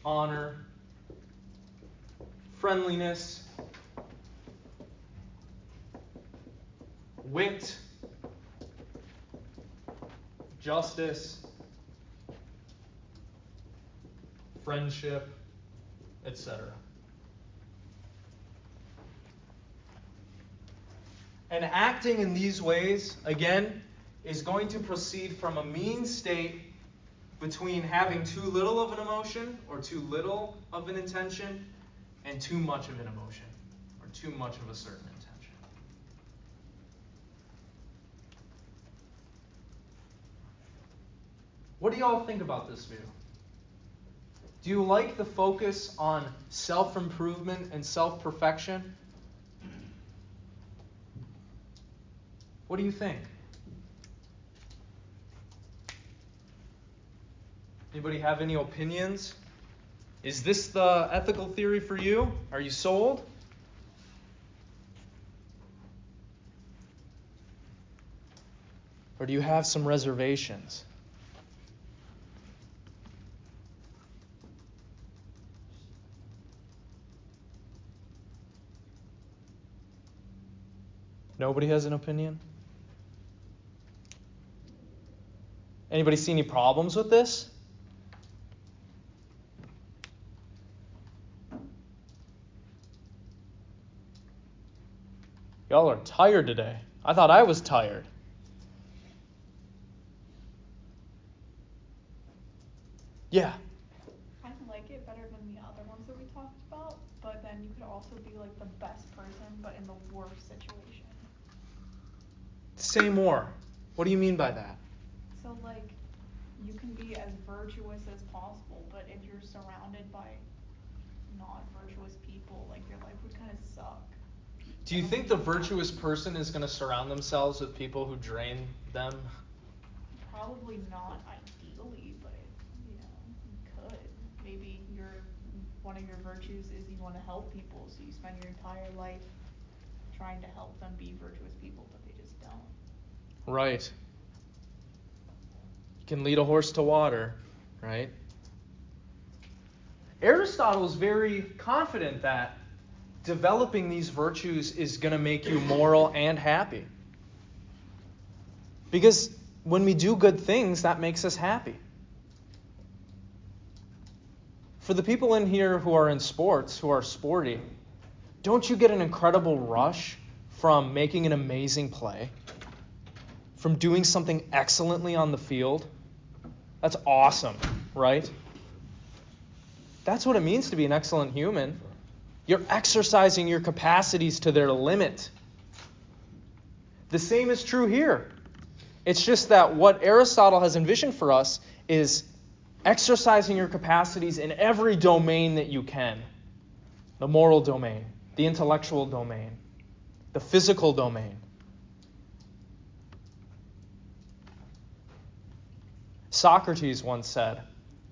honor, friendliness, wit, justice, friendship, etc. And acting in these ways, again, is going to proceed from a mean state between having too little of an emotion or too little of an intention and too much of an emotion or too much of a certain intention. What do y'all think about this view? Do you like the focus on self-improvement and self-perfection? What do you think? Anybody have any opinions? Is this the ethical theory for you? Are you sold? Or do you have some reservations? Nobody has an opinion? Anybody see any problems with this? Y'all are tired today. I thought I was tired. Yeah. I like it better than the other ones that we talked about, but then you could also be like the best person, but in the worst situation. Say more. What do you mean by that? So like, you can be as virtuous as possible, but if you're surrounded by non-virtuous people, like your life would kind of suck. Do you think the virtuous person is going to surround themselves with people who drain them? Probably not ideally, but you could. Maybe one of your virtues is you want to help people, so you spend your entire life trying to help them be virtuous people, but they just don't. Right. You can lead a horse to water, right? Aristotle is very confident that developing these virtues is going to make you moral and happy. Because when we do good things, that makes us happy. For the people in here who are in sports, who are sporty, don't you get an incredible rush from making an amazing play? From doing something excellently on the field? That's awesome, right? That's what it means to be an excellent human. You're exercising your capacities to their limit. The same is true here. It's just that what Aristotle has envisioned for us is exercising your capacities in every domain that you can. The moral domain, the intellectual domain, the physical domain. Socrates once said,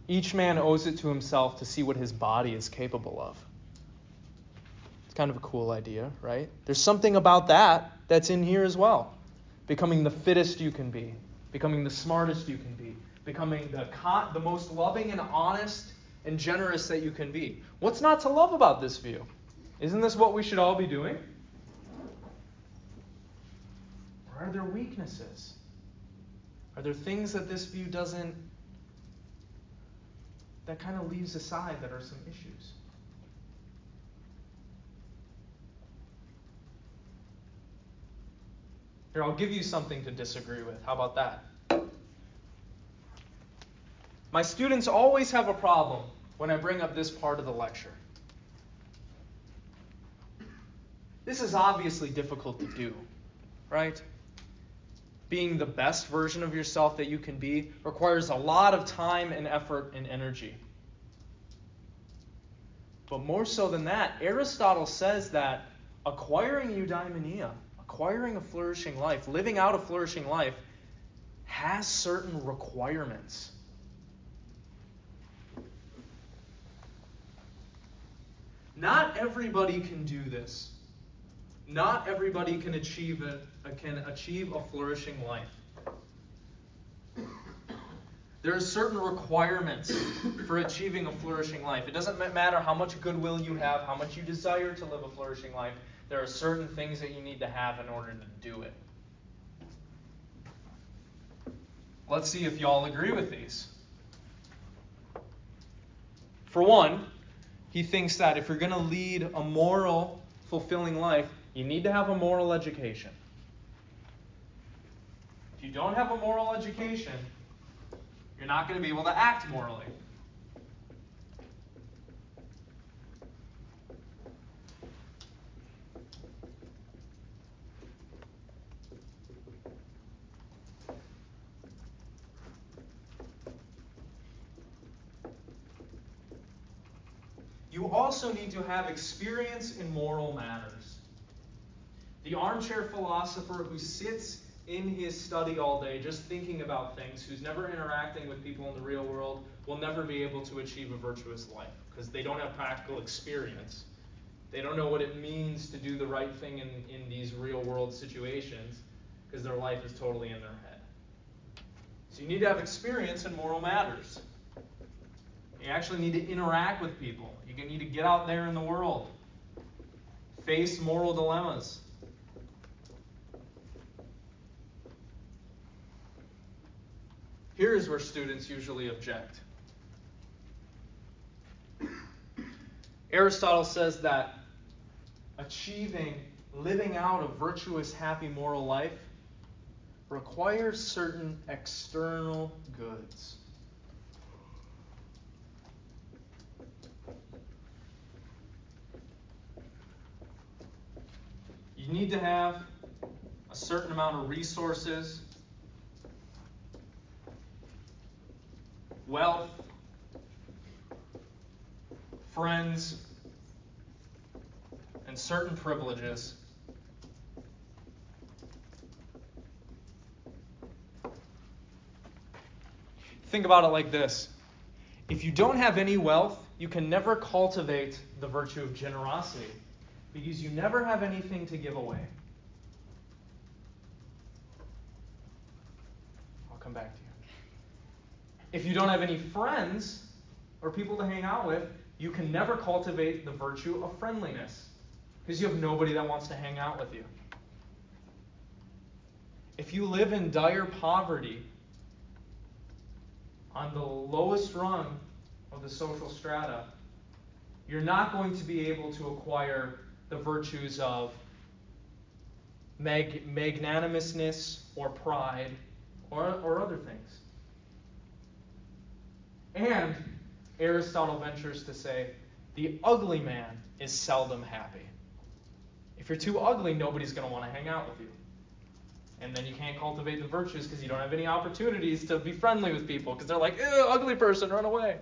"Each man owes it to himself to see what his body is capable of." It's kind of a cool idea, right? There's something about that that's in here as well. Becoming the fittest you can be, becoming the smartest you can be, becoming the most loving and honest and generous that you can be. What's not to love about this view? Isn't this what we should all be doing? Or are there weaknesses? Are there things that this view doesn't, that kind of leaves aside that are some issues? Here, I'll give you something to disagree with. How about that? My students always have a problem when I bring up this part of the lecture. This is obviously difficult to do, right? Being the best version of yourself that you can be requires a lot of time and effort and energy. But more so than that, Aristotle says that acquiring eudaimonia, acquiring a flourishing life, living out a flourishing life, has certain requirements. Not everybody can do this. Not everybody can achieve a flourishing life. There are certain requirements for achieving a flourishing life. It doesn't matter how much goodwill you have, how much you desire to live a flourishing life. There are certain things that you need to have in order to do it. Let's see if y'all agree with these. For one, he thinks that if you're going to lead a moral, fulfilling life, you need to have a moral education. If you don't have a moral education, you're not going to be able to act morally. You also need to have experience in moral matters. The armchair philosopher who sits in his study all day just thinking about things, who's never interacting with people in the real world, will never be able to achieve a virtuous life because they don't have practical experience. They don't know what it means to do the right thing in these real world situations because their life is totally in their head. So you need to have experience in moral matters. You actually need to interact with people. You need to get out there in the world. Face moral dilemmas. Here's where students usually object. Aristotle says that living out a virtuous, happy, moral life requires certain external goods. You need to have a certain amount of resources, wealth, friends, and certain privileges. Think about it like this. If you don't have any wealth, you can never cultivate the virtue of generosity because you never have anything to give away. I'll come back to you. If you don't have any friends or people to hang out with, you can never cultivate the virtue of friendliness because you have nobody that wants to hang out with you. If you live in dire poverty, on the lowest rung of the social strata, you're not going to be able to acquire the virtues of magnanimousness or pride or other things. And Aristotle ventures to say, the ugly man is seldom happy. If you're too ugly, nobody's going to want to hang out with you. And then you can't cultivate the virtues because you don't have any opportunities to be friendly with people because they're like, ew, ugly person, run away.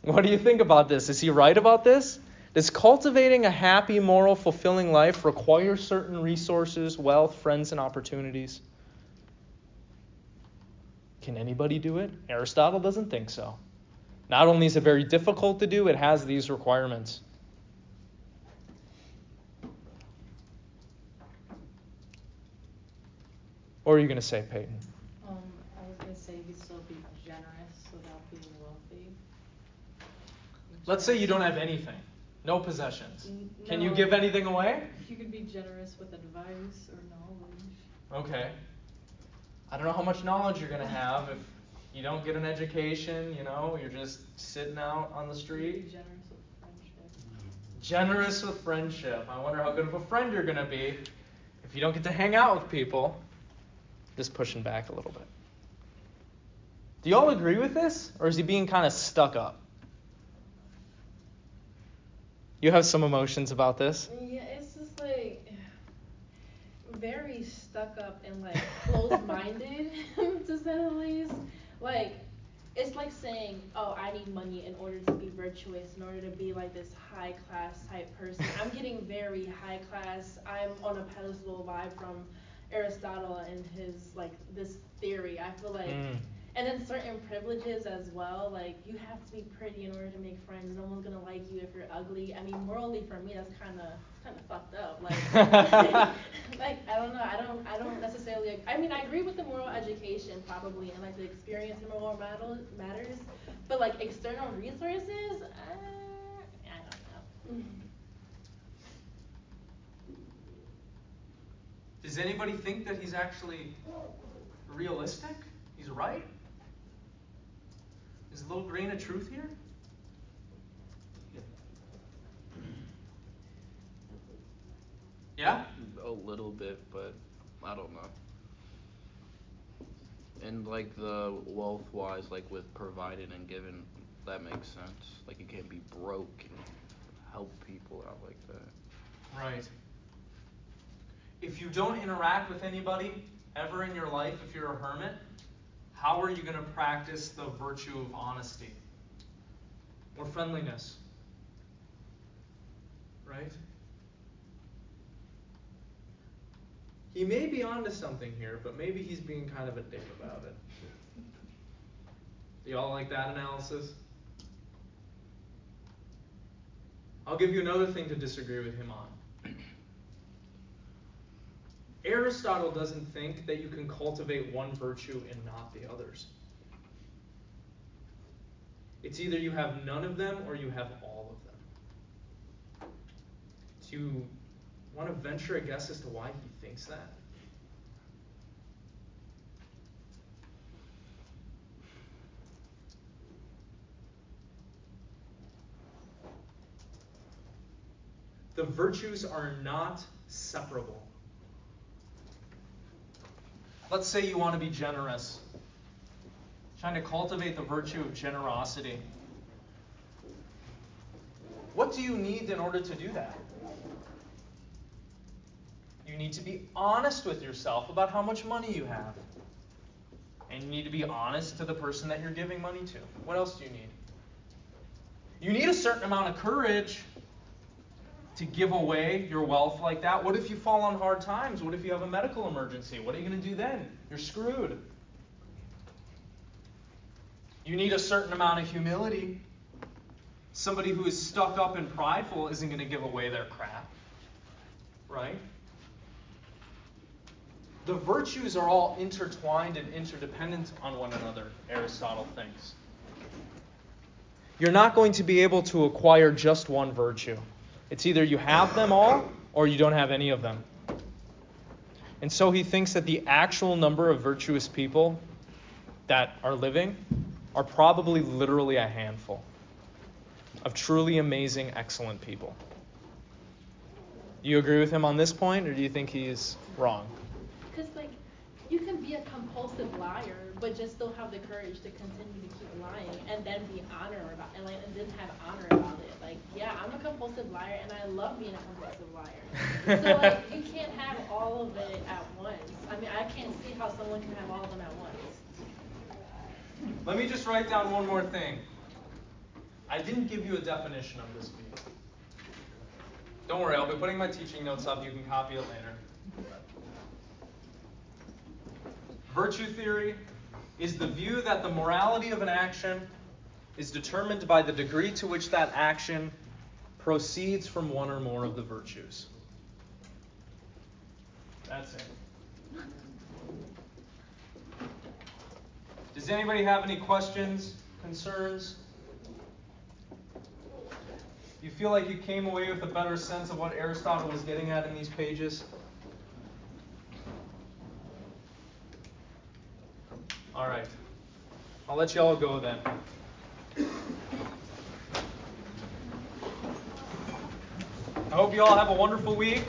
What do you think about this? Is he right about this? Does cultivating a happy, moral, fulfilling life require certain resources, wealth, friends, and opportunities? Can anybody do it? Aristotle doesn't think so. Not only is it very difficult to do, it has these requirements. What are you going to say, Peyton? I was going to say you still be generous without being wealthy. Let's say you don't have anything. No possessions. Can you No. give anything away? You could be generous with advice or knowledge. Okay. I don't know how much knowledge you're going to have if you don't get an education, you're just sitting out on the Be street. generous with friendship. Generous with friendship. I wonder how good of a friend you're going to be if you don't get to hang out with people. Just pushing back a little bit. Do y'all agree with this? Or is he being kind of stuck up? You have some emotions about this? Yeah, it's just like very stuck up and like closed-minded, to say the least. Like, it's like saying, oh, I need money in order to be virtuous, in order to be like this high class type person. I'm getting very high class. I'm on a pedestal vibe from Aristotle and his like this theory. I feel like, and then certain privileges as well. Like you have to be pretty in order to make friends. No one's gonna like you if you're ugly. I mean, morally for me, that's kind of fucked up. Like, like I don't know. I don't necessarily. I mean, I agree with the moral education probably, and like the experience in moral matters. But like external resources, I don't know. Does anybody think that he's actually realistic? He's right? Is a little grain of truth here? Yeah? A little bit, but I don't know. And like the wealth-wise, like with providing and giving, that makes sense. Like you can't be broke and help people out like that. Right. If you don't interact with anybody ever in your life, if you're a hermit, how are you going to practice the virtue of honesty or friendliness? Right? He may be onto something here, but maybe he's being kind of a dick about it. Do y'all like that analysis? I'll give you another thing to disagree with him on. Aristotle doesn't think that you can cultivate one virtue and not the others. It's either you have none of them or you have all of them. Do you want to venture a guess as to why he thinks that? The virtues are not separable. Let's say you want to be generous. Trying to cultivate the virtue of generosity. What do you need in order to do that? You need to be honest with yourself about how much money you have. And you need to be honest to the person that you're giving money to. What else do you need? You need a certain amount of courage to give away your wealth like that. What if you fall on hard times? What if you have a medical emergency? What are you going to do then? You're screwed. You need a certain amount of humility. Somebody who is stuck up and prideful isn't going to give away their crap. Right? The virtues are all intertwined and interdependent on one another, Aristotle thinks. You're not going to be able to acquire just one virtue. It's either you have them all or you don't have any of them. And so he thinks that the actual number of virtuous people that are living are probably literally a handful of truly amazing, excellent people. Do you agree with him on this point, or do you think he's wrong? Because, like, you can be a compulsive liar, but just still have the courage to continue to keep lying, and then be honored about it, and then have honor about it. Like, yeah, I'm a compulsive liar, and I love being a compulsive liar. So, like, you can't have all of it at once. I mean, I can't see how someone can have all of them at once. Let me just write down one more thing. I didn't give you a definition of this view. Don't worry, I'll be putting my teaching notes up. You can copy it later. Virtue theory is the view that the morality of an action is determined by the degree to which that action proceeds from one or more of the virtues. That's it. Does anybody have any questions, concerns? You feel like you came away with a better sense of what Aristotle was getting at in these pages? All right. I'll let you all go then. I hope you all have a wonderful week.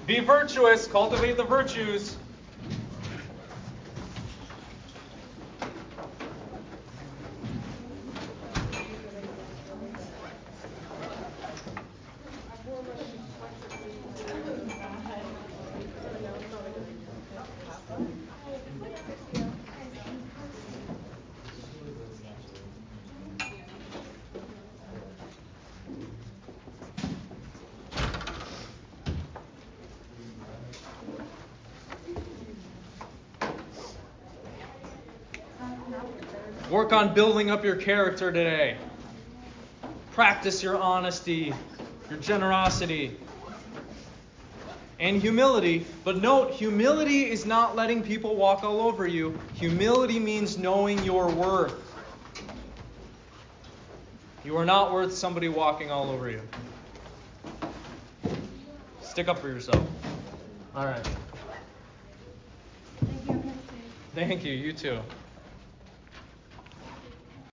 Be virtuous. Cultivate the virtues. Work on building up your character today. Practice your honesty, your generosity, and humility. But note, humility is not letting people walk all over you. Humility means knowing your worth. You are not worth somebody walking all over you. Stick up for yourself. All right. Thank you. Thank you. You too.